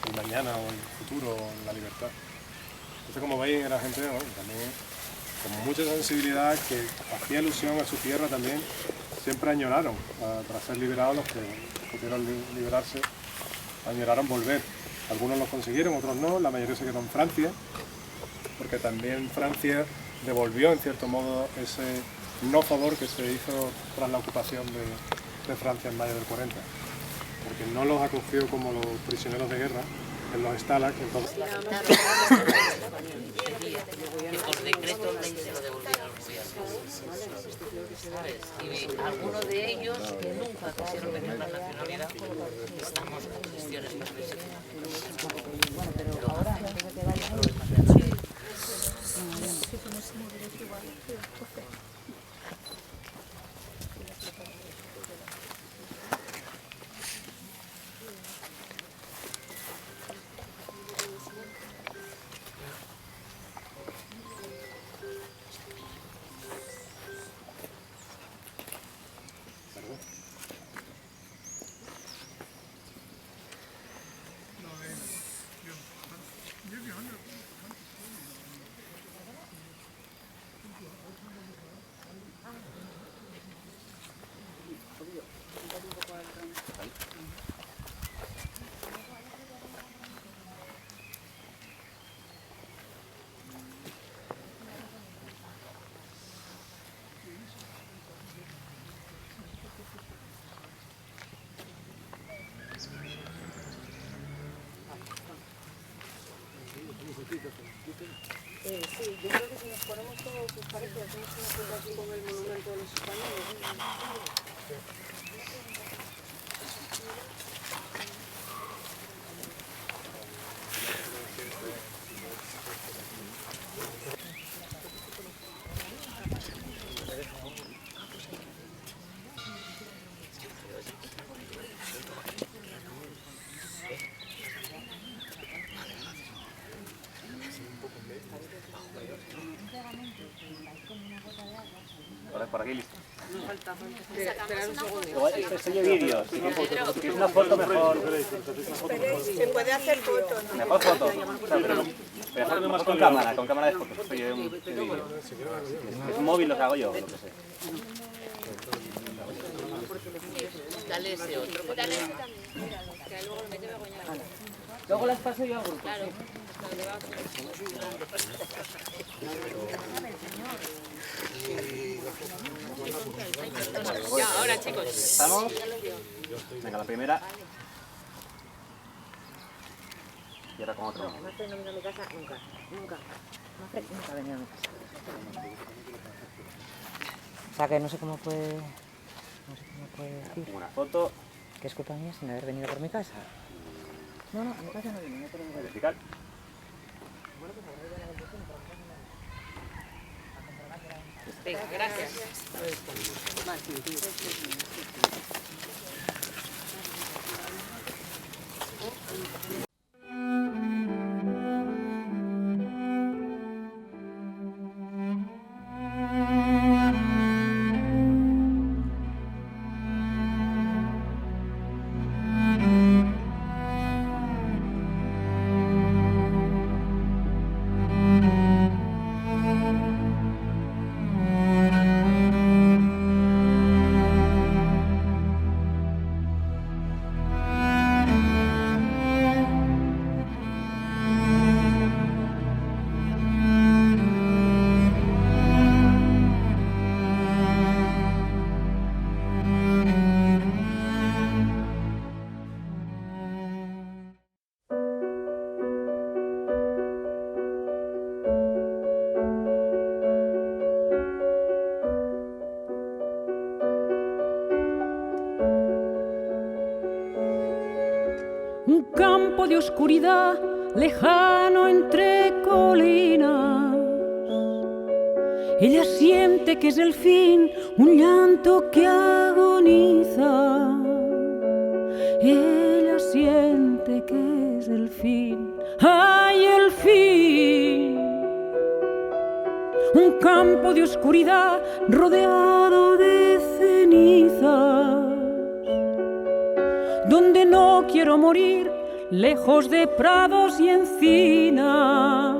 el mañana o el futuro o la libertad. Entonces, como veis, era gente, ¿no? También con mucha sensibilidad, que hacía alusión a su tierra también. Siempre añoraron, para ser liberados, los que pudieron liberarse, añoraron volver. Algunos lo consiguieron, otros no, la mayoría se quedó en Francia, porque también Francia devolvió en cierto modo ese no favor que se hizo tras la ocupación de Francia en mayo del 40, porque no los acogió como los prisioneros de guerra en los Stalags, entonces... Que por decreto ley se lo devolvieron a los gobiernos, ¿sabes? Y algunos de ellos que nunca quisieron pedir la nacionalidad, estamos en cuestiones más Bueno, pero ahora, antes de que vaya... Sí, yo creo que si nos ponemos todos, ¿os parece? Hacemos una foto aquí con el monumento de los españoles. Por aquí listo. Esperad un segundo. Estoy en vídeo, si quieres una foto mejor. Se puede hacer foto, ¿no? Mejor foto. Pero más con cámara de fotos. Estoy en vídeo. Es un móvil, lo que hago yo, lo que sé. Dale ese otro. Dale ese también. Que luego lo mete Begoña. Luego las paso yo al grupo. Claro. Ya, ahora chicos. ¿Estamos? Venga, la primera. Y ahora con otro. Mafre no vino a mi casa nunca. Mafre nunca ha venido a mi casa. O sea que no sé cómo puede decir. Una foto. Que es culpa mía sin haber venido por mi casa. No, a mi casa no vino, no te lo digo. Vertical. Venga, gracias. campo de oscuridad lejano entre colinas. Ella siente que es el fin, un llanto que agoniza. Ella siente que es el fin, ¡ay, el fin! Un campo de oscuridad rodeado de cenizas, donde no quiero morir, lejos de prados y encinas,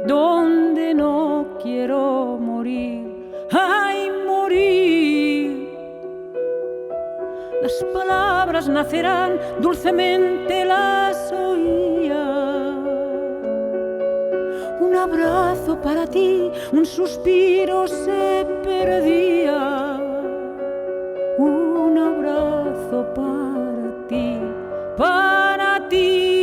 donde no quiero morir, ¡ay, morir! Las palabras nacerán, dulcemente las oía. Un abrazo para ti, un suspiro se perdía. Un abrazo para ti, para ti.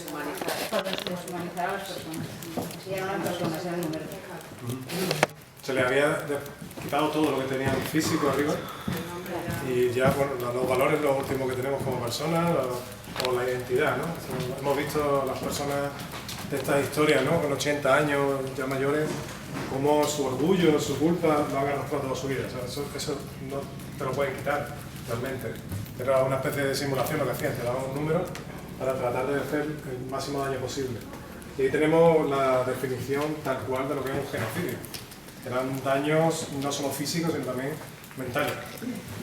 Deshumanizar a las personas. Si ya no eran personas, eran números. Se les había quitado todo lo que tenían físico arriba y ya bueno, los valores, los últimos que tenemos como personas o la identidad, ¿no? Hemos visto las personas de estas historias, ¿no? Con 80 años ya mayores, cómo su orgullo, su culpa lo han arrastrado toda su vida. O sea, eso no te lo pueden quitar realmente. Era una especie de simulación lo que hacían, te daban un número para tratar de hacer el máximo daño posible. Y ahí tenemos la definición tal cual de lo que es un genocidio. Eran daños no solo físicos, sino también mentales.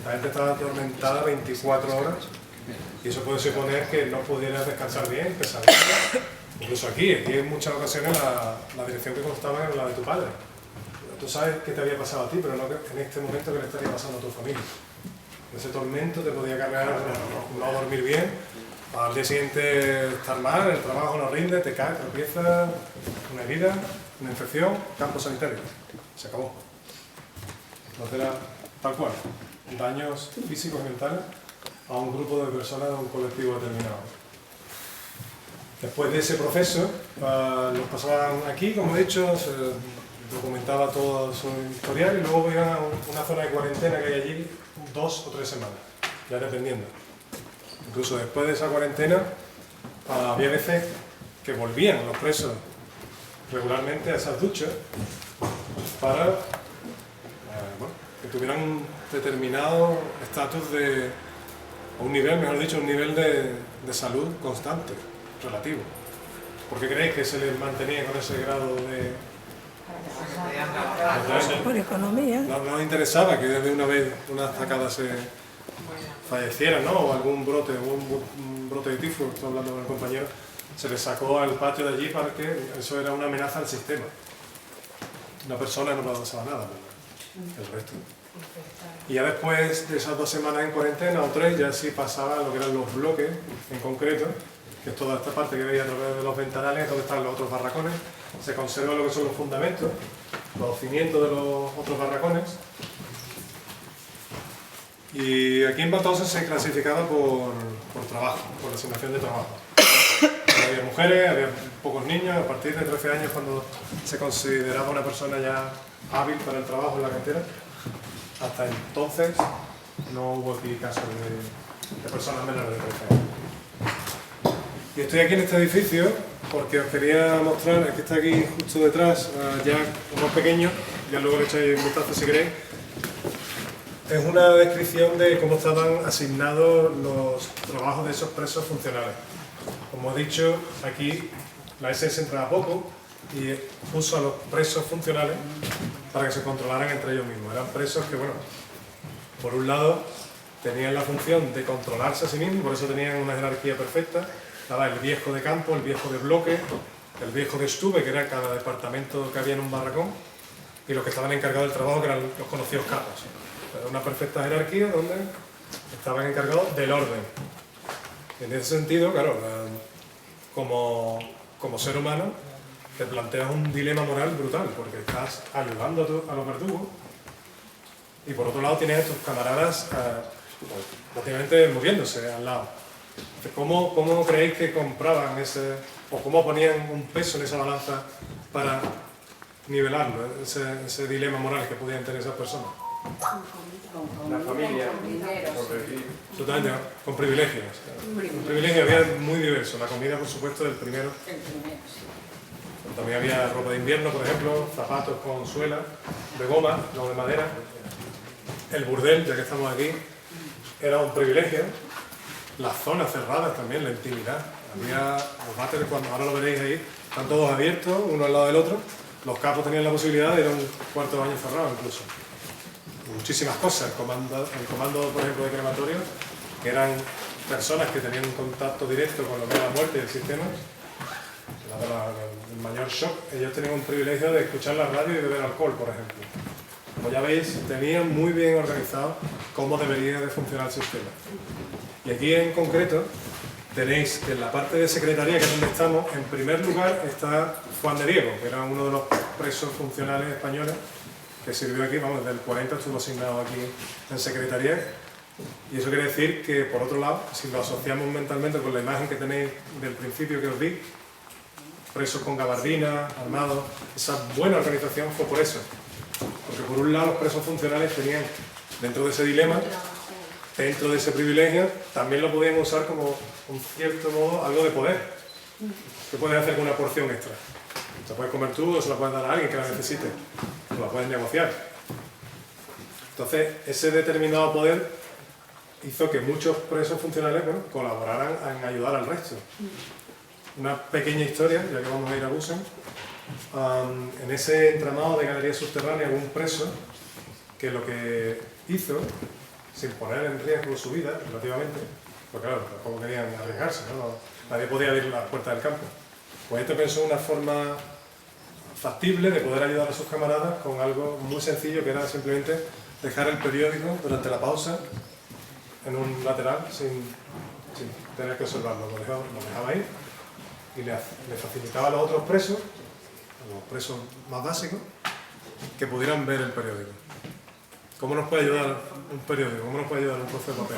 La gente estaba atormentada 24 horas y eso puede suponer que no pudieras descansar bien, que salieras. Incluso aquí en muchas ocasiones la dirección que constaba era la de tu padre. Tú sabes qué te había pasado a ti, pero no en este momento que le estaría pasando a tu familia. Ese tormento te podía cargar no dormir bien, al día siguiente estar mal, el trabajo no rinde, te caes, tropiezas, una herida, una infección, campo sanitario. Se acabó. Entonces era tal cual, daños físicos y mentales a un grupo de personas, a un colectivo determinado. Después de ese proceso, los pasaban aquí, como he dicho, se documentaba todo su historial y luego iban a una zona de cuarentena que hay allí 2 o 3 semanas, ya dependiendo. Incluso después de esa cuarentena, había veces que volvían los presos regularmente a esas duchas para bueno, que tuvieran un determinado estatus o un nivel, mejor dicho, un nivel de salud constante, relativo. ¿Por qué creéis que se les mantenía con ese grado de...? Por economía. No nos interesaba que de una vez una tacada se falleciera, ¿no? O algún brote, un brote de tifo, estoy hablando con el compañero, se les sacó al patio de allí para que eso era una amenaza al sistema. Una persona no pasaba nada, pero el resto. Y ya después de esas 2 semanas en cuarentena o 3, ya sí pasaba lo que eran los bloques en concreto, que es toda esta parte que veis a través de los ventanales, donde están los otros barracones. Se conserva lo que son los fundamentos, los cimientos de los otros barracones. Y aquí en Batalha se clasificaba por trabajo, por asignación de trabajo. Había mujeres, había pocos niños, a partir de 13 años cuando se consideraba una persona ya hábil para el trabajo en la cantera. Hasta entonces no hubo aquí casos de personas menores de 13 años. Y estoy aquí en este edificio porque os quería mostrar, aquí está aquí justo detrás, ya unos pequeños, ya luego le echáis un vistazo si queréis. Es una descripción de cómo estaban asignados los trabajos de esos presos funcionales. Como he dicho, aquí la SS entraba poco y puso a los presos funcionales para que se controlaran entre ellos mismos. Eran presos que, bueno, por un lado tenían la función de controlarse a sí mismos, por eso tenían una jerarquía perfecta. Estaba el viejo de campo, el viejo de bloque, el viejo de Stube, que era cada departamento que había en un barracón, y los que estaban encargados del trabajo, que eran los conocidos capos. Era una perfecta jerarquía donde estaban encargados del orden. En ese sentido, claro, como ser humano, te planteas un dilema moral brutal, porque estás ayudando a los verdugos y por otro lado tienes a tus camaradas prácticamente moviéndose al lado. ¿Cómo creéis que compraban o cómo ponían un peso en esa balanza para nivelarlo, ese dilema moral que podían tener esas personas? La familia, absolutamente, con privilegios. Un privilegio había muy diverso. La comida, por supuesto, del primero. También había ropa de invierno, por ejemplo, zapatos con suela, de goma, no de madera. El burdel, ya que estamos aquí, era un privilegio. Las zonas cerradas también, la intimidad. Había los váteres, cuando ahora lo veréis ahí, están todos abiertos, uno al lado del otro. Los capos tenían la posibilidad de ir a un cuarto de baño cerrado incluso. Muchísimas cosas. El comando, por ejemplo, de crematorio, que eran personas que tenían un contacto directo con lo que era la muerte del sistema, el mayor shock. Ellos tenían un privilegio de escuchar la radio y beber alcohol, por ejemplo. Como ya veis, tenían muy bien organizado cómo debería de funcionar el sistema. Y aquí en concreto tenéis que en la parte de secretaría, que es donde estamos, en primer lugar está Juan de Diego, que era uno de los presos funcionales españoles que sirvió aquí, vamos, desde el 40 estuvo asignado aquí en secretaría, Y eso quiere decir que, por otro lado, si lo asociamos mentalmente con la imagen que tenéis del principio que os di, presos con gabardina, armados, esa buena organización fue por eso. Porque por un lado los presos funcionales tenían, dentro de ese dilema, dentro de ese privilegio, también lo podían usar como, en cierto modo, algo de poder. ¿Qué puedes hacer con una porción extra? Se la puedes comer tú o se la puedes dar a alguien que la necesite. O la puedes negociar. Entonces, ese determinado poder hizo que muchos presos funcionales colaboraran en ayudar al resto. Una pequeña historia, ya que vamos a ir a Busan. En ese entramado de galerías subterráneas hubo un preso que lo que hizo, sin poner en riesgo su vida, relativamente, porque claro, tampoco querían arriesgarse, ¿no? Nadie podía abrir las puertas del campo. Pues este pensó una forma factible de poder ayudar a sus camaradas con algo muy sencillo, que era simplemente dejar el periódico durante la pausa en un lateral sin tener que observarlo. Lo dejaba ahí y le facilitaba a los otros presos, a los presos más básicos, que pudieran ver el periódico. ¿Cómo nos puede ayudar un periódico? ¿Cómo nos puede ayudar un trozo de papel?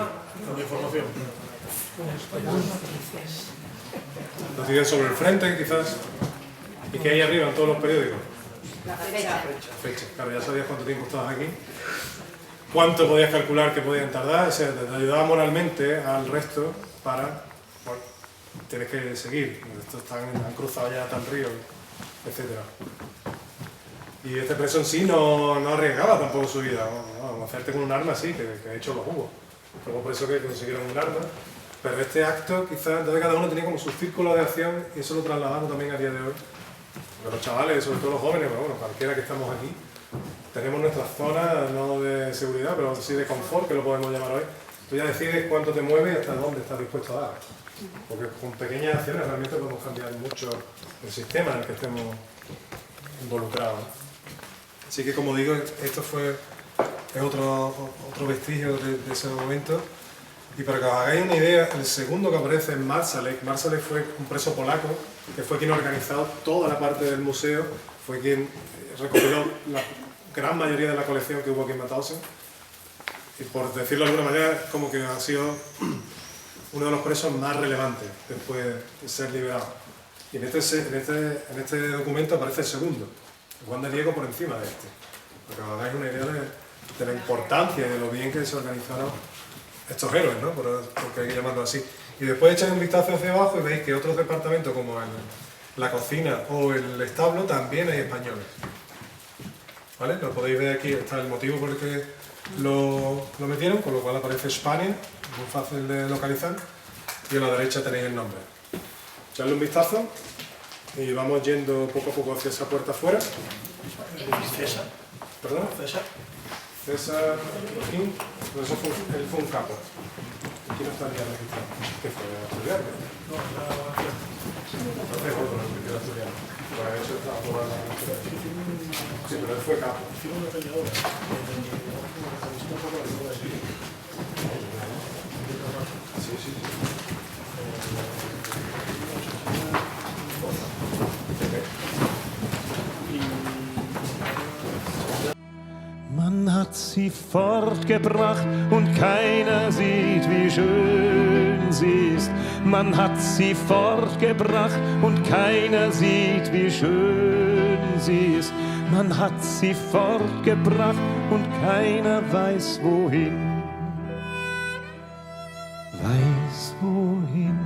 Con información. Lo tienen sobre el frente, quizás. ¿Y qué hay arriba en todos los periódicos? La fecha. Fecha. Claro, ya sabías cuánto tiempo estabas aquí. ¿Cuánto podías calcular que podían tardar? O sea, te ayudaba moralmente al resto para... Bueno, tienes que seguir. Estos han cruzado ya tal río, etc. Y este preso en sí no arriesgaba tampoco su vida. Vamos a hacerte con un arma, sí, que de hecho lo hubo. Hubo presos que consiguieron un arma. Pero este acto, quizás, entonces cada uno tenía como su círculo de acción y eso lo trasladamos también a día de hoy. Porque los chavales, sobre todo los jóvenes, pero bueno, cualquiera que estamos aquí, tenemos nuestras zonas, no de seguridad, pero sí de confort, que lo podemos llamar hoy. Tú ya decides cuánto te mueves y hasta dónde estás dispuesto a dar. Porque con pequeñas acciones realmente podemos cambiar mucho el sistema en el que estemos involucrados. Así que, como digo, esto es otro vestigio de ese momento. Y para que os hagáis una idea, el segundo que aparece es Marszalek. Marszalek fue un preso polaco, que fue quien organizó toda la parte del museo, fue quien recopiló la gran mayoría de la colección que hubo aquí en Mauthausen. Y por decirlo de alguna manera, como que ha sido uno de los presos más relevantes después de ser liberado. Y en este documento aparece el segundo, Juan de Diego, por encima de este. Para que os hagáis una idea de la importancia y de lo bien que se organizaron estos héroes, ¿no? Porque hay que llamarlo así. Y después echáis un vistazo hacia abajo y veis que otros departamentos como la cocina o el establo también hay españoles. ¿Vale? Lo podéis ver aquí, está el motivo por el que lo metieron, con lo cual aparece España, muy fácil de localizar, y a la derecha tenéis el nombre. Echadle un vistazo y vamos yendo poco a poco hacia esa puerta afuera. César. ¿Perdón? César. César, aquí, pero eso él fue un capo. Aquí no estaría registrado. ¿Qué fue? ¿Asturiano? No, la... Entonces otro, el primero asturiano. Por eso estaba por la... Sí, pero él fue capo. Sí, sí, sí. Man hat sie fortgebracht und keiner sieht, wie schön sie ist. Man hat sie fortgebracht und keiner sieht, wie schön sie ist. Man hat sie fortgebracht und keiner weiß wohin. Weiß wohin.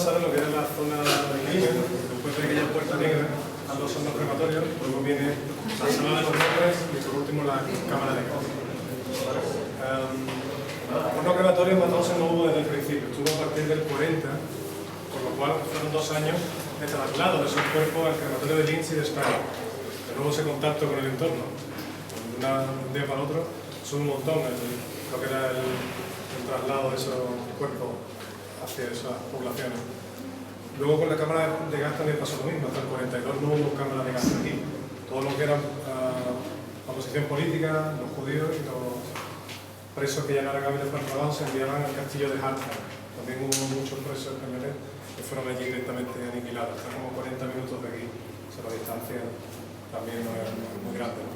pasar a lo que era la zona de Línea, después de aquella puerta negra, ambos son los crematorios, luego viene la sala de los nombres y por último la cámara de gas. Los crematorios Matosen no hubo desde el principio, estuvo a partir del 40, por lo cual fueron 2 años de traslado de esos cuerpos al crematorio de Linz y de España. De nuevo ese contacto con el entorno. De un día para otro sube un montón lo que era el traslado de esos cuerpos hacia esas poblaciones. Luego con la cámara de gas también pasó lo mismo, hasta el 42 no hubo cámara de gas aquí. Todo lo que era la oposición política, los judíos y los presos que ya no eran hábiles para el trabajo se enviaban al castillo de Hartmann. También hubo muchos presos españoles que fueron allí directamente aniquilados. Está como 40 minutos de aquí, o sea, la distancia también no es muy grande, ¿no?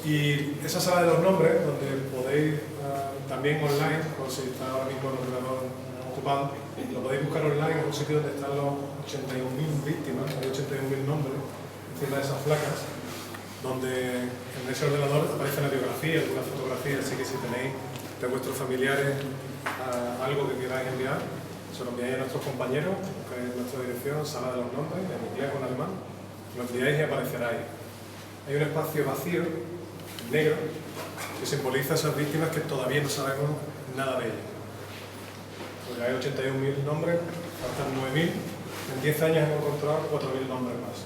Y esa sala de los nombres, donde podéis también online, o si está ahora mismo el ordenador ocupado, lo podéis buscar online en un sitio donde están los 81.000 víctimas, hay 81.000 nombres encima de esas placas, donde en ese ordenador aparece la biografía, algunas fotografías, así que si tenéis de vuestros familiares algo que queráis enviar, se lo enviáis a nuestros compañeros, que es nuestra dirección, sala de los nombres, en inglés o en alemán, lo enviáis y aparecerá ahí. Hay un espacio vacío, negro, que simboliza a esas víctimas que todavía no sabemos nada de ellas. Porque hay 81.000 nombres, faltan 9.000, en 10 años hemos encontrado 4.000 nombres más.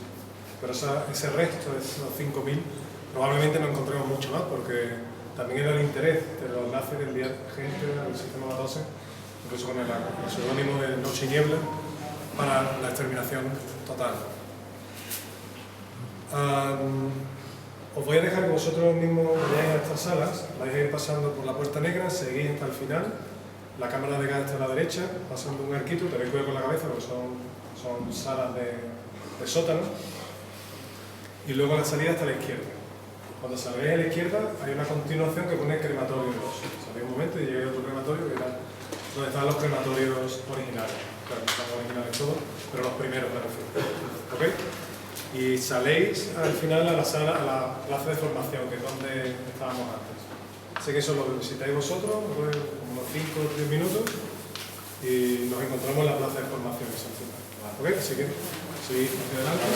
Pero ese resto, esos 5.000, probablemente no encontremos mucho más, porque también era el interés de los nazis de enviar gente al sistema Matosen, incluso con el seudónimo de Noche y Niebla, para la exterminación total. Os voy a dejar que vosotros mismos vayáis a estas salas, vais a ir pasando por la puerta negra, seguís hasta el final, la cámara de gas está a la derecha, pasando un arquito, tenéis cuidado con la cabeza porque son salas de sótano, y luego la salida hasta la izquierda. Cuando salgáis a la izquierda hay una continuación que pone crematorio 2. Salís un momento y llegáis a otro crematorio que era donde están los crematorios originales. Claro, no están originales todos, pero los primeros me refiero. ¿Ok? Y saléis al final a la sala, a la plaza de formación, que es donde estábamos antes. Así que eso lo visitáis vosotros, unos 5 o 10 minutos, y nos encontramos en la plaza de formación, que es al final. ¿Ok? Así que seguid hacia adelante.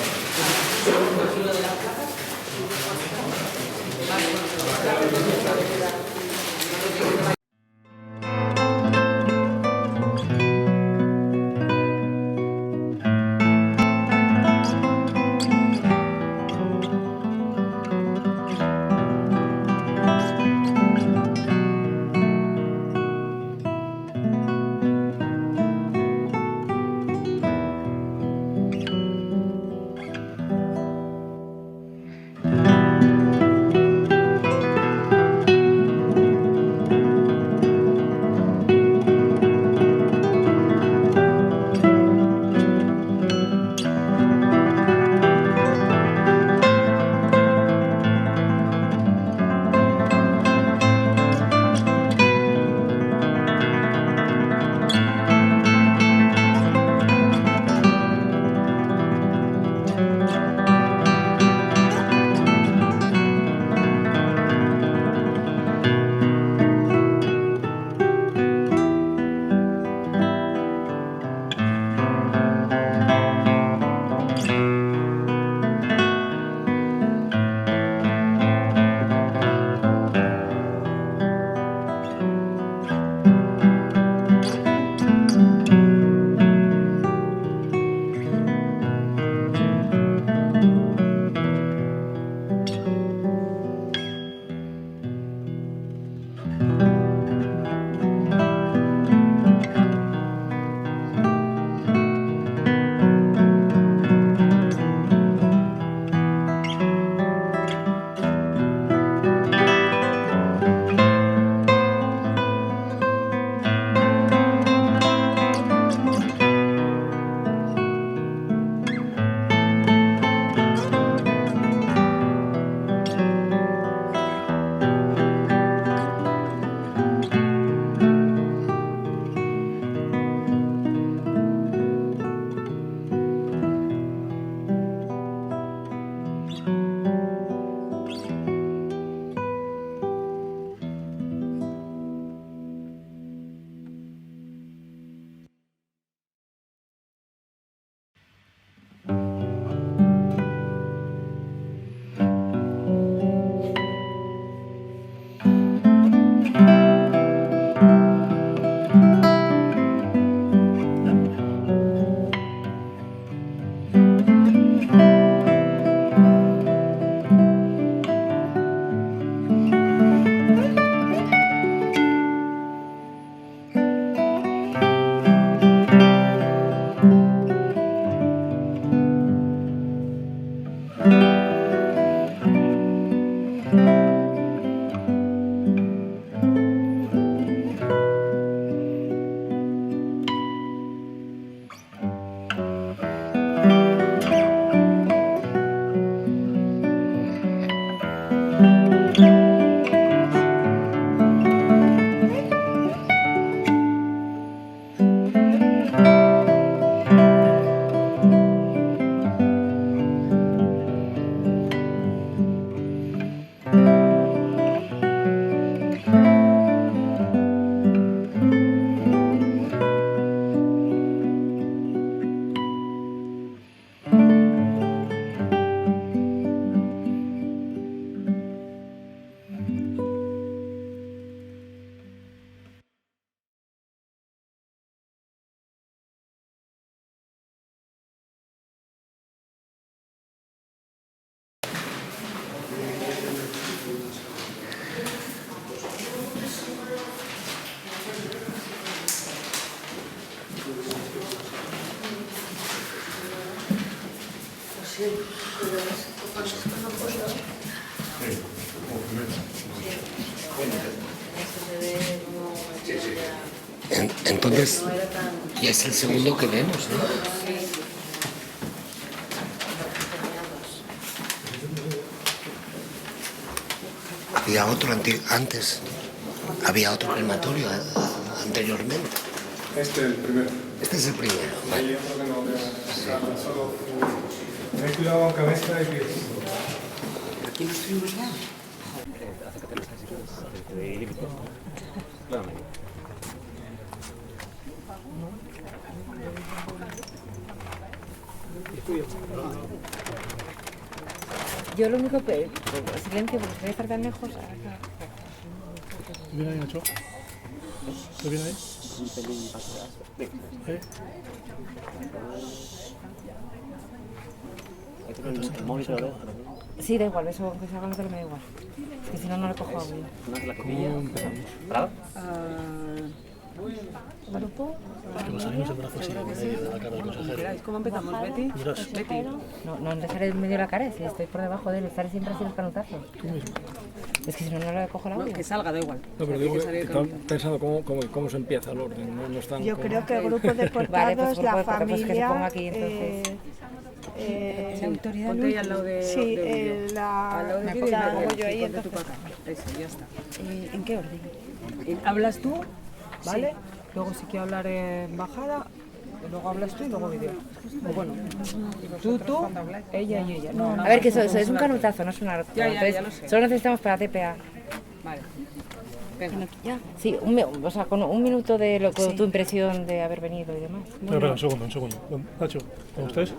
Sí, pero es una cosa. Sí, sí. Entonces, ya es el segundo que vemos, ¿no? Había otro antes, había otro crematorio anteriormente. Este es el primero. Este es el primero. Vale. Yo creo que no veo solo ten cuidado con cabeza y pies. ¿Aquí no estuvimos ya? Acércate más casi de límite. Claro. Yo lo único que... Silencio, porque voy a estar tan lejos. ¿Viene ahí, Nacho? ¿Lo viene ahí? Un pelín para atrás. ¿Eh? Ahí tengo el móvil, ¿lo ves? Sí, da igual, eso que se haga lo que me da igual. Es que si no, no le cojo agua. Una de la que pilla. ¿Bravo? ¿Grupo? Es que va a salir ese brazo así en medio de la cara del consejero. ¿Cómo empezamos, Betty? Verás. Betty. No empezar en medio de la cara, si estoy por debajo de él, estaré siempre así los canutazos. Tú mismo. Es que si no, no le cojo la agua. Que salga, da igual. No, pero digo que estaba pensando cómo se empieza el orden. No están Yo como... creo que el grupo de portados, Vale, pues la pues que se familia... ponga aquí, entonces. La autoridad. Ponte ahí al lado de. Sí, al lado de vídeo y la luego pongo yo ahí, ponte entonces. tú para acá. Eso, ya está. ¿En qué orden? Hablas tú, ¿vale? Sí. Luego sí que hablar en bajada, y luego hablas tú y luego vídeo. O bueno, tú, ella y ella. No, a ver, que eso es un canutazo, no es una... Ya lo sé. Solo necesitamos para TPA. Vale. Venga. ¿Ya? Sí, o sea, con un minuto de tu impresión de haber venido y demás. Espera, un segundo. Nacho, ¿con ustedes?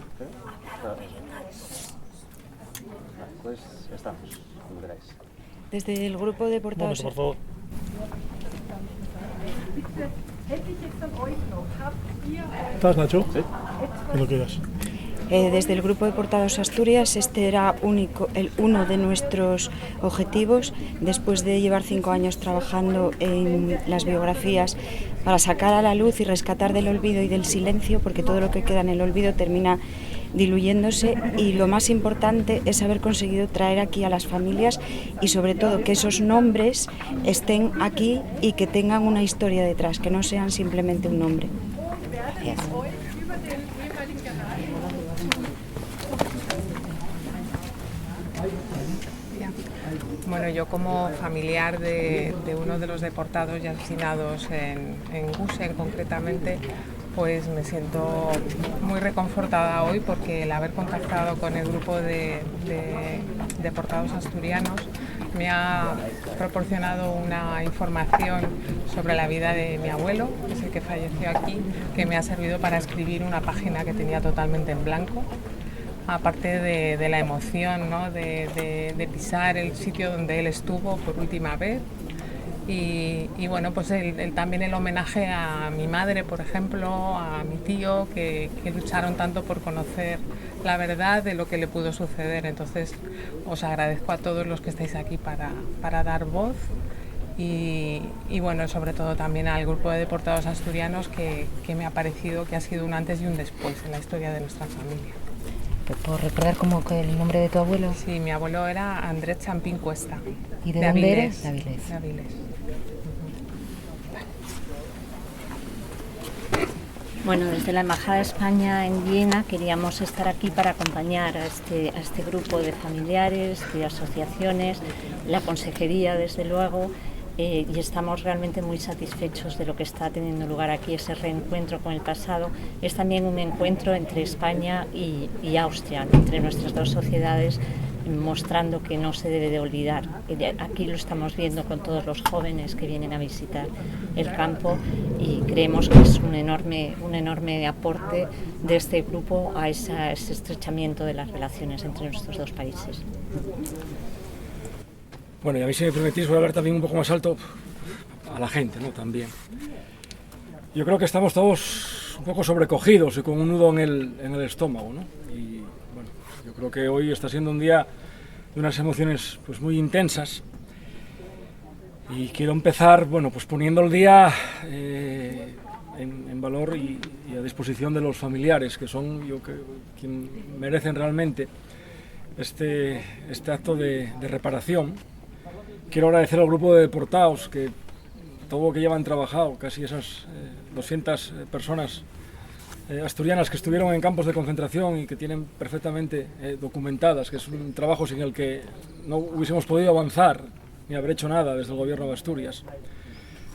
Pues ya estamos, como queráis. Desde el grupo de portados... Por favor. ¿Estás, Nacho? Sí. Cuando quieras. Desde el grupo de portados Asturias, este era uno de nuestros objetivos, después de llevar 5 años trabajando en las biografías, para sacar a la luz y rescatar del olvido y del silencio, porque todo lo que queda en el olvido termina diluyéndose, y lo más importante es haber conseguido traer aquí a las familias y sobre todo que esos nombres estén aquí y que tengan una historia detrás, que no sean simplemente un nombre. Gracias. Bueno, yo como familiar de uno de los deportados y asesinados en Gusen concretamente, pues me siento muy reconfortada hoy porque el haber contactado con el grupo de deportados asturianos me ha proporcionado una información sobre la vida de mi abuelo, que es el que falleció aquí, que me ha servido para escribir una página que tenía totalmente en blanco. Aparte de la emoción, ¿no? de pisar el sitio donde él estuvo por última vez y bueno, pues también el homenaje a mi madre, por ejemplo, a mi tío, que lucharon tanto por conocer la verdad de lo que le pudo suceder. Entonces os agradezco a todos los que estáis aquí para dar voz y bueno, sobre todo también al grupo de deportados asturianos que me ha parecido que ha sido un antes y un después en la historia de nuestra familia. ¿Puedo recordar el nombre de tu abuelo? Sí, mi abuelo era Andrés Champín Cuesta. ¿Y de dónde eres? De Avilés. De Avilés. Bueno, desde la Embajada de España en Viena queríamos estar aquí para acompañar a este grupo de familiares, de asociaciones, la consejería desde luego, y estamos realmente muy satisfechos de lo que está teniendo lugar aquí, ese reencuentro con el pasado. Es también un encuentro entre España y Austria, entre nuestras dos sociedades, mostrando que no se debe de olvidar. Aquí lo estamos viendo con todos los jóvenes que vienen a visitar el campo y creemos que es un enorme aporte de este grupo a ese estrechamiento de las relaciones entre nuestros dos países. Bueno, y a mí, si me permitís, voy a hablar también un poco más alto a la gente, ¿no? También. Yo creo que estamos todos un poco sobrecogidos y con un nudo en el estómago, ¿no? Y bueno, yo creo que hoy está siendo un día de unas emociones pues muy intensas. Y quiero empezar, bueno, pues poniendo el día en valor y a disposición de los familiares, que son quien merecen realmente este acto de reparación. Quiero agradecer al grupo de deportados que todo lo que llevan trabajado, casi esas 200 personas asturianas que estuvieron en campos de concentración y que tienen perfectamente documentadas, que es un trabajo sin el que no hubiésemos podido avanzar ni haber hecho nada desde el gobierno de Asturias.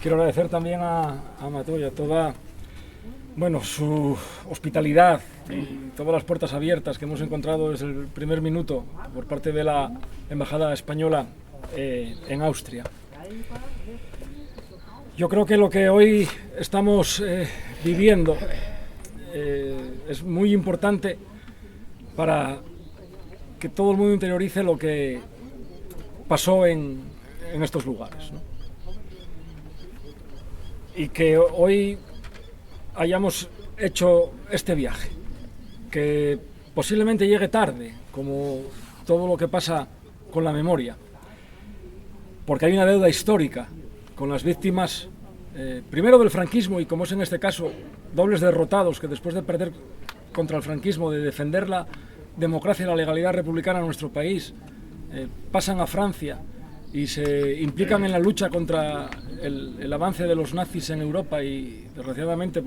Quiero agradecer también a Matoya toda su hospitalidad y todas las puertas abiertas que hemos encontrado desde el primer minuto por parte de la Embajada Española en Austria. Yo creo que lo que hoy estamos viviendo es muy importante para que todo el mundo interiorice lo que pasó en estos lugares, ¿no? Y que hoy hayamos hecho este viaje, que posiblemente llegue tarde, como todo lo que pasa con la memoria, porque hay una deuda histórica con las víctimas, primero del franquismo y, como es en este caso, dobles derrotados que después de perder contra el franquismo, de defender la democracia y la legalidad republicana en nuestro país, pasan a Francia y se implican en la lucha contra el avance de los nazis en Europa y, desgraciadamente,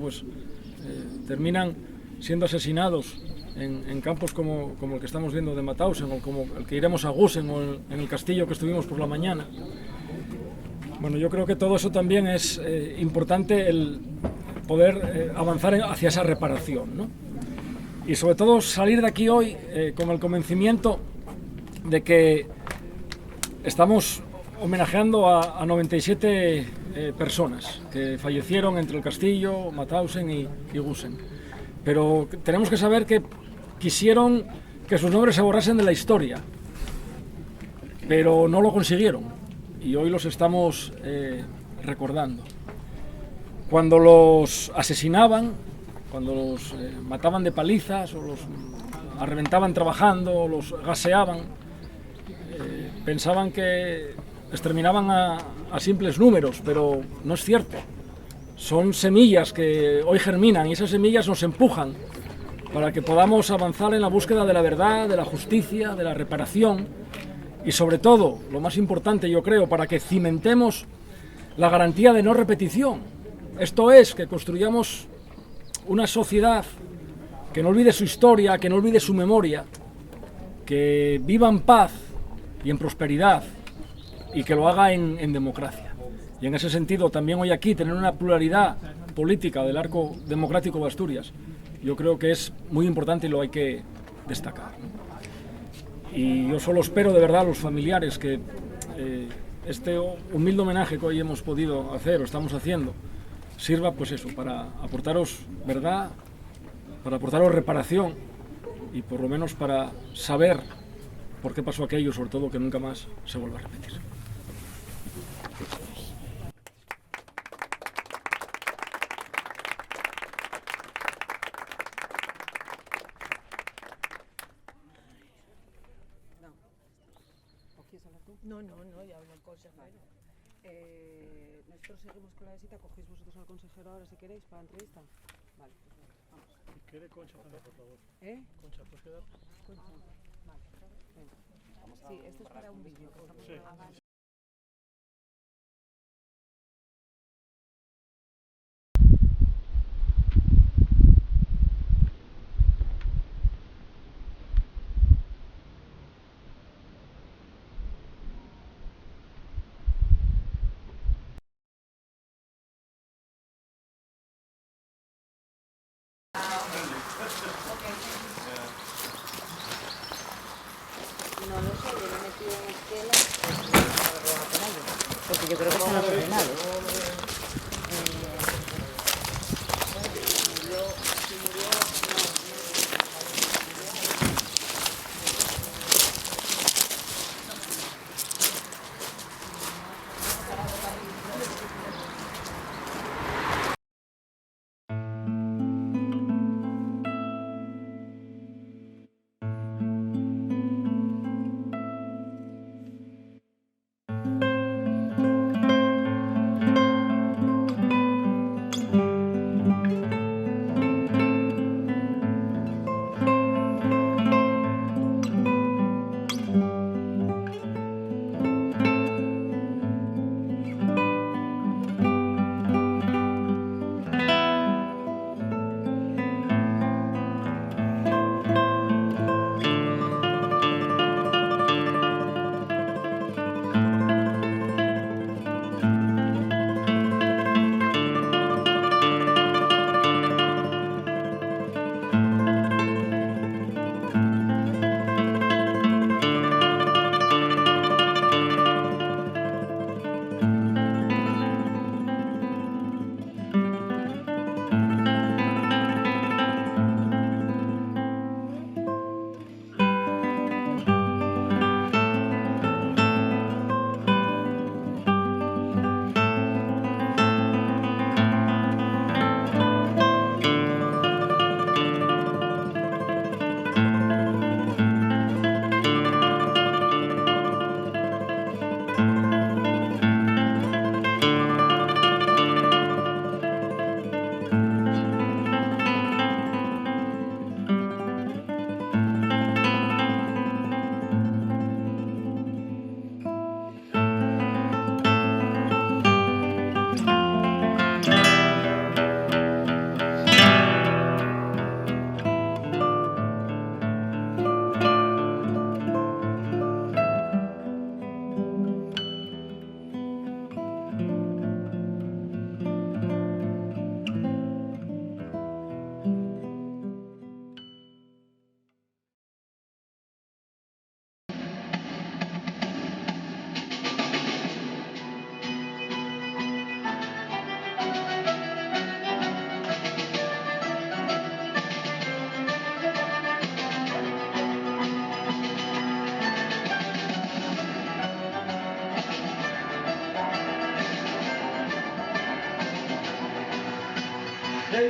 terminan siendo asesinados en campos como el que estamos viendo de Mauthausen, o como el que iremos a Gusen, o en el castillo que estuvimos por la mañana. Bueno, yo creo que todo eso también es importante, el poder avanzar hacia esa reparación, ¿no? Y sobre todo salir de aquí hoy con el convencimiento de que estamos homenajeando a 97 personas que fallecieron entre el castillo, Mauthausen y Gusen. Pero tenemos que saber que quisieron que sus nombres se borrasen de la historia, pero no lo consiguieron y hoy los estamos recordando. Cuando los asesinaban, cuando los mataban de palizas o los arrebentaban trabajando o los gaseaban, pensaban que exterminaban a simples números, pero no es cierto. Son semillas que hoy germinan y esas semillas nos empujan para que podamos avanzar en la búsqueda de la verdad, de la justicia, de la reparación y, sobre todo, lo más importante, yo creo, para que cimentemos la garantía de no repetición. Esto es, que construyamos una sociedad que no olvide su historia, que no olvide su memoria, que viva en paz y en prosperidad y que lo haga en democracia. Y en ese sentido, también hoy aquí, tener una pluralidad política del arco democrático de Asturias, yo creo que es muy importante y lo hay que destacar, ¿no? Y yo solo espero de verdad a los familiares que este humilde homenaje que hoy hemos podido hacer o estamos haciendo sirva, pues eso, para aportaros verdad, para aportaros reparación y por lo menos para saber por qué pasó aquello, sobre todo que nunca más se vuelva a repetir. No, ya hablo el consejero. Nosotros seguimos con la visita, cogéis vosotros al consejero ahora si queréis para la entrevista. Vale, vamos. ¿Quede Concha también, por favor? Concha, ¿puedes quedar? Concha, vale. Venga. Sí, esto es para un vídeo que estamos grabando. No lo sé, yo lo he metido en esquela porque yo creo que son los originales.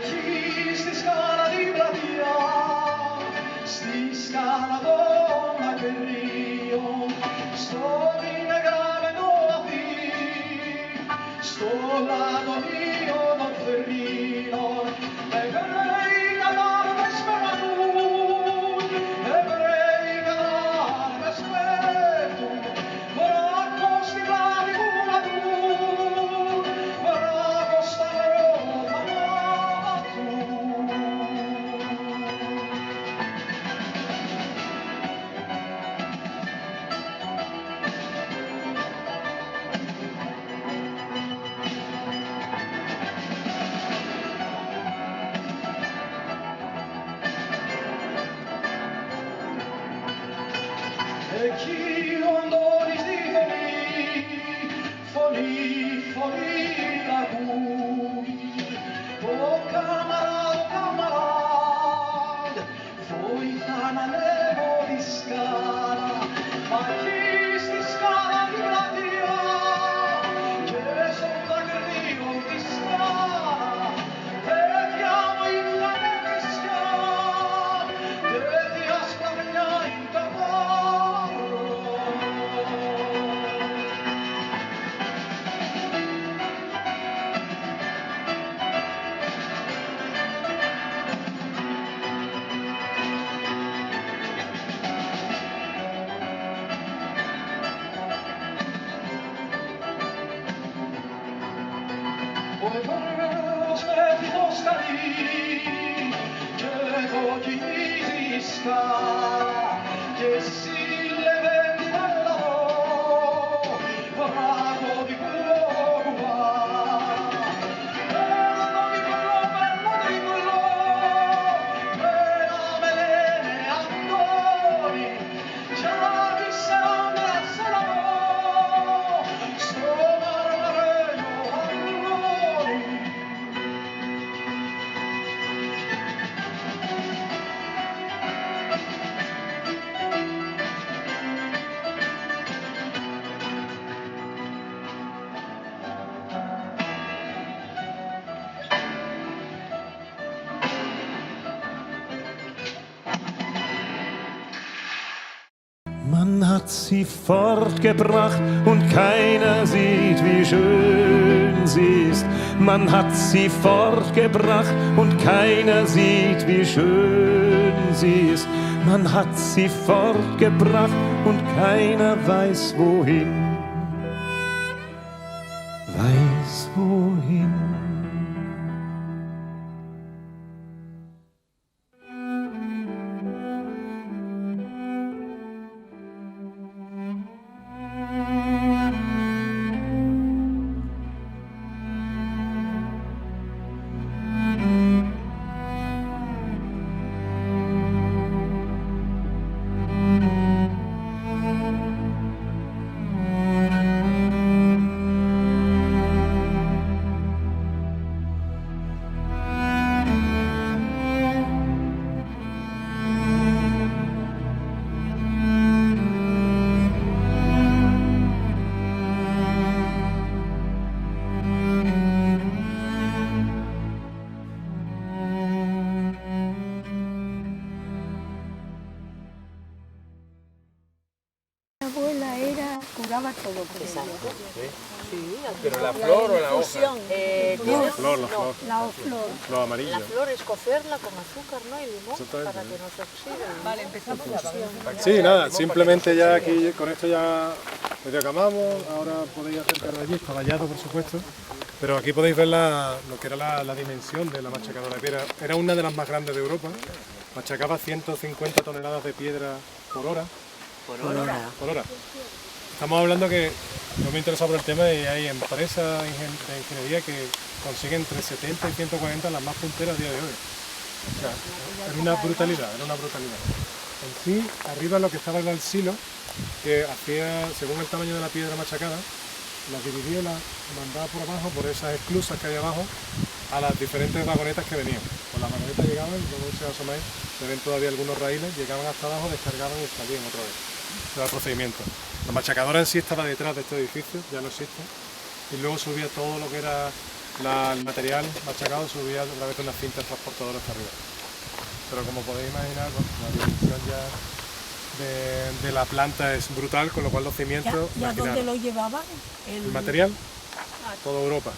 chi sti scala di platia, sti scala donna che rio, sto in grave non fi, sto lato mio non ferrino, e vorrei cadere per speratur, e vorrei cadere per speratur, vorrà costi bravi una tu, vorrà costare una tu. E chi ondoni di foni la cui, o camarad, voi canalevo di scala, ma chi sti scala di platia, che son da grillo di scala, e ti amo in la scala, e ti aspagna in cavallo. Poi vorrò aspetti postali, che pochi mesi scala, che si le vendi dal lavoro, vago di quello guarda, bello di quello, bella melene andoni, già mi sembra se l'amore, sto marmareggio allori. Man hat sie fortgebracht und keiner sieht, wie schön sie ist. Man hat sie fortgebracht und keiner sieht, wie schön sie ist. Man hat sie fortgebracht und keiner weiß wohin. Weiß wohin. Mi abuela era, curaba todo con ella. Sí, pero la flor o la hoja. La flor, la flor. La flor. Lo amarillo. La flor es cocerla con azúcar, ¿no? Y limón para que no se oxide. Vale, empezamos ya. Sí, nada, simplemente ya aquí con esto ya medio acabamos. Ahora podéis acercar allí, está vallado por supuesto. Pero aquí podéis ver lo que era la dimensión de la machacadora de piedra. Era una de las más grandes de Europa. Machacaba 150 toneladas de piedra por hora. Por hora. Estamos hablando que no me interesa por el tema y hay empresas de ingeniería que consiguen entre 70 y 140 las más punteras a día de hoy. O sea, era una brutalidad. En sí, arriba lo que estaba era el silo, que hacía, según el tamaño de la piedra machacada, la dividía y la mandaba por abajo, por esas esclusas que hay abajo, a las diferentes vagonetas que venían. Pues las vagonetas llegaban, luego si os asomáis, se ven todavía algunos raíles, llegaban hasta abajo, descargaban y salían otra vez. Ese era el procedimiento. La machacadora en sí estaba detrás de este edificio, ya no existe, y luego subía todo lo que era el material machacado subía a través de unas cintas transportadoras hasta arriba. Pero como podéis imaginar, la dimensión ya de la planta es brutal, con lo cual los cimientos... ¿Y a dónde lo llevaban? El material, toda Europa.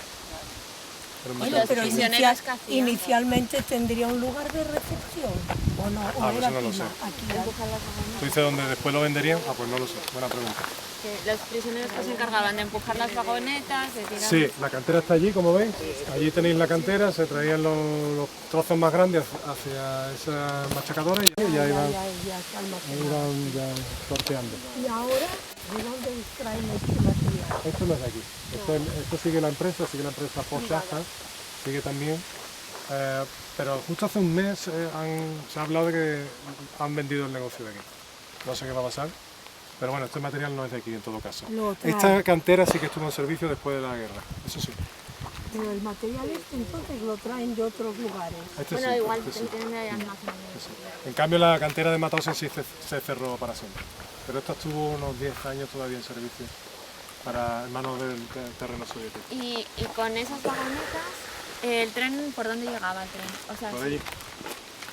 Bueno, pero inicialmente tendría un lugar de recepción, ¿o no? ¿O Pues era eso no lo sé. aquí? ¿Tú dices dónde después lo venderían? Pues no lo sé, buena pregunta. Los prisioneros que se encargaban de empujar las vagonetas, de tirar... Sí, la cantera está allí, como veis. Allí tenéis la cantera, se traían los trozos más grandes hacia esa machacadora y ya iban ya sorteando. ¿Y ahora de dónde extraen este material? Esto no es de aquí. Esto sigue la empresa Pochaja, sigue también. Pero justo hace un mes se ha hablado de que han vendido el negocio de aquí. No sé qué va a pasar. Pero bueno, este material no es de aquí en todo caso. Esta cantera sí que estuvo en servicio después de la guerra, eso sí. Pero el material entonces lo traen de otros lugares. Bueno, sí, igual sí. tienen ahí almacenados. En cambio la cantera de Mataos en sí se cerró para siempre. Pero esta estuvo unos 10 años todavía en servicio en manos del terreno soviético. Y con esas vagonetas, ¿el tren por dónde llegaba el tren? O sea, Por allí.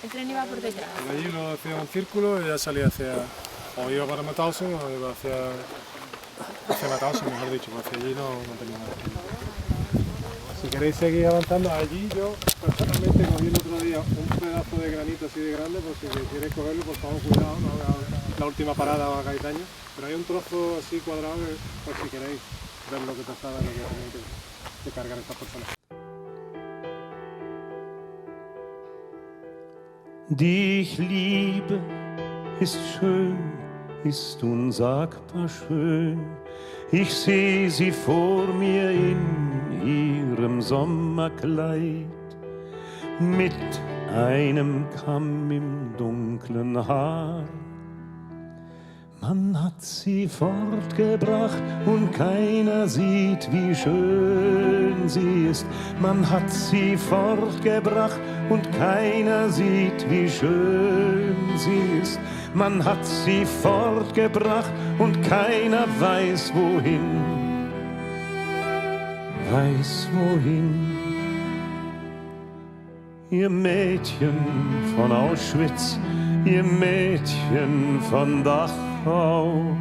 el tren iba por detrás. Por allí lo hacía un círculo y ya salía hacia... O iba para Mauthausen o iba hacia Mauthausen, mejor dicho, porque hacia allí no tenía nada. Si queréis seguir avanzando, allí yo personalmente cogí el otro día un pedazo de granito así de grande, por si queréis cogerlo, por favor, cuidado, no hagáis la última parada o hagáis daño. Pero hay un trozo así cuadrado por si queréis ver lo que pasaba y lo que tenían que cargar estas personas. Dich liebe ist schön, ist unsagbar schön. Ich seh sie vor mir in ihrem Sommerkleid, mit einem Kamm im dunklen Haar. Man hat sie fortgebracht und keiner sieht, wie schön sie ist. Man hat sie fortgebracht und keiner sieht, wie schön sie ist. Man hat sie fortgebracht und keiner weiß wohin. Weiß wohin. Ihr Mädchen von Auschwitz, ihr Mädchen von Dachau.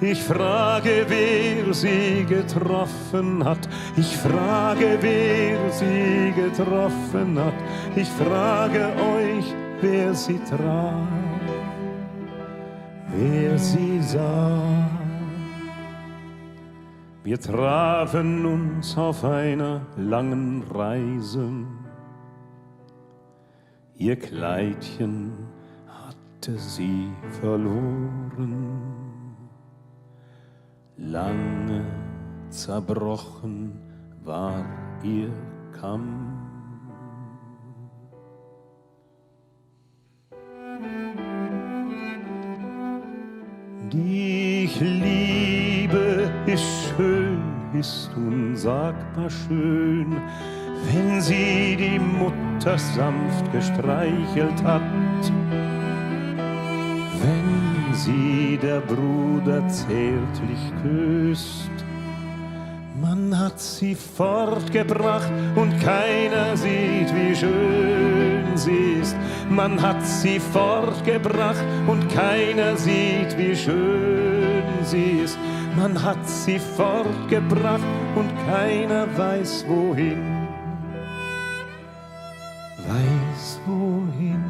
Ich frage, wer sie getroffen hat. Ich frage, wer sie getroffen hat. Ich frage euch, wer sie traf, wer sie sah. Wir trafen uns auf einer langen Reise. Ihr Kleidchen hatte sie verloren. Lange zerbrochen war ihr Kamm. Dich liebe ist schön, ist unsagbar schön, wenn sie die Mutter sanft gestreichelt hat, wenn sie der Bruder zärtlich küsst. Man hat sie fortgebracht und keiner sieht, wie schön sie ist. Man hat sie fortgebracht und keiner sieht, wie schön sie ist. Man hat sie fortgebracht und keiner weiß wohin. Weiß wohin.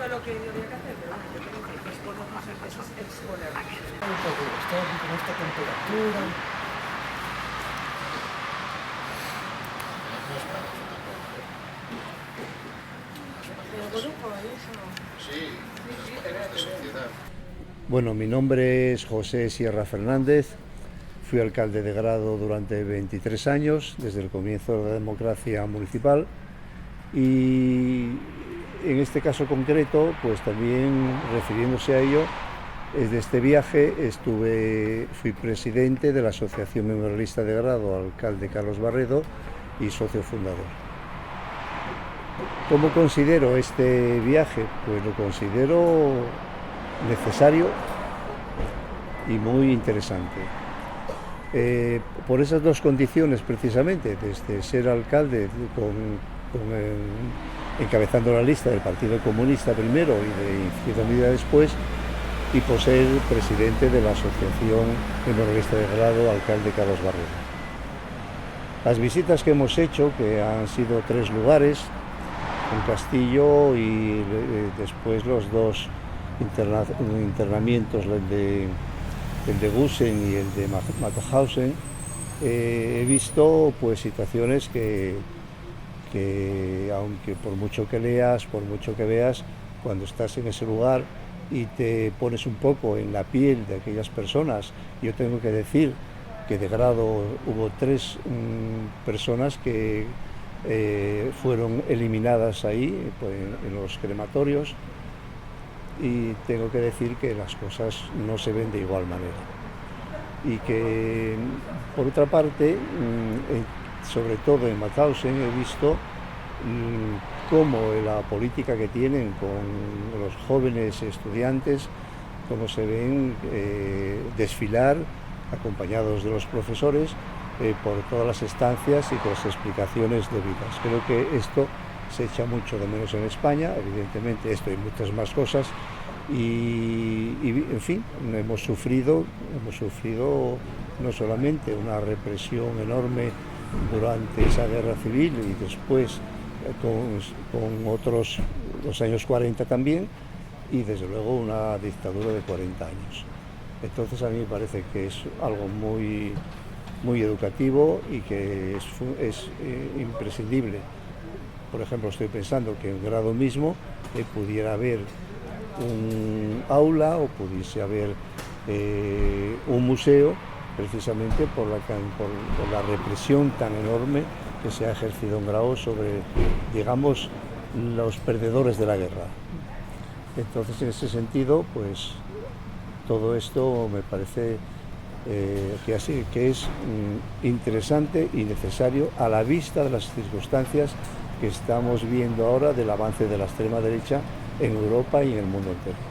hizo lo que había que hacer, pero bueno, yo creo que después no sé, eso es exponer. Está aquí con esta temperatura. Bueno, mi nombre es José Sierra Fernández, fui alcalde de Grado durante 23 años, desde el comienzo de la democracia municipal, y en este caso concreto, pues también refiriéndose a ello, desde este viaje fui presidente de la Asociación Memorialista de Grado, alcalde Carlos Barredo y socio fundador. ¿Cómo considero este viaje? Pues lo considero necesario y muy interesante. Por esas dos condiciones precisamente, desde ser alcalde encabezando la lista del Partido Comunista primero y de Izquierda Unida después, y por ser presidente de la Asociación Memorialista de Grado, alcalde Carlos Barredo. Las visitas que hemos hecho, que han sido 3 lugares, un castillo y después los 2 internamientos, el de Gusen y el de Mauthausen, he visto pues situaciones que aunque por mucho que leas, por mucho que veas, cuando estás en ese lugar y te pones un poco en la piel de aquellas personas, yo tengo que decir que de Grado hubo 3 personas que fueron eliminadas ahí pues, en los crematorios, y tengo que decir que las cosas no se ven de igual manera. Y que, por otra parte, sobre todo en Mauthausen he visto cómo la política que tienen con los jóvenes estudiantes, cómo se ven desfilar acompañados de los profesores por todas las estancias y con las explicaciones debidas. Creo que esto se echa mucho de menos en España, evidentemente esto y muchas más cosas, y en fin, hemos sufrido no solamente una represión enorme durante esa guerra civil y después con otros, los años 40 también, y desde luego una dictadura de 40 años. Entonces a mí me parece que es algo muy, muy educativo y que es imprescindible. Por ejemplo, estoy pensando que en Grado mismo pudiera haber un aula o pudiese haber un museo, precisamente por la represión tan enorme que se ha ejercido en Grado sobre, digamos, los perdedores de la guerra. Entonces, en ese sentido, pues todo esto me parece que es interesante y necesario a la vista de las circunstancias que estamos viendo ahora del avance de la extrema derecha en Europa y en el mundo entero.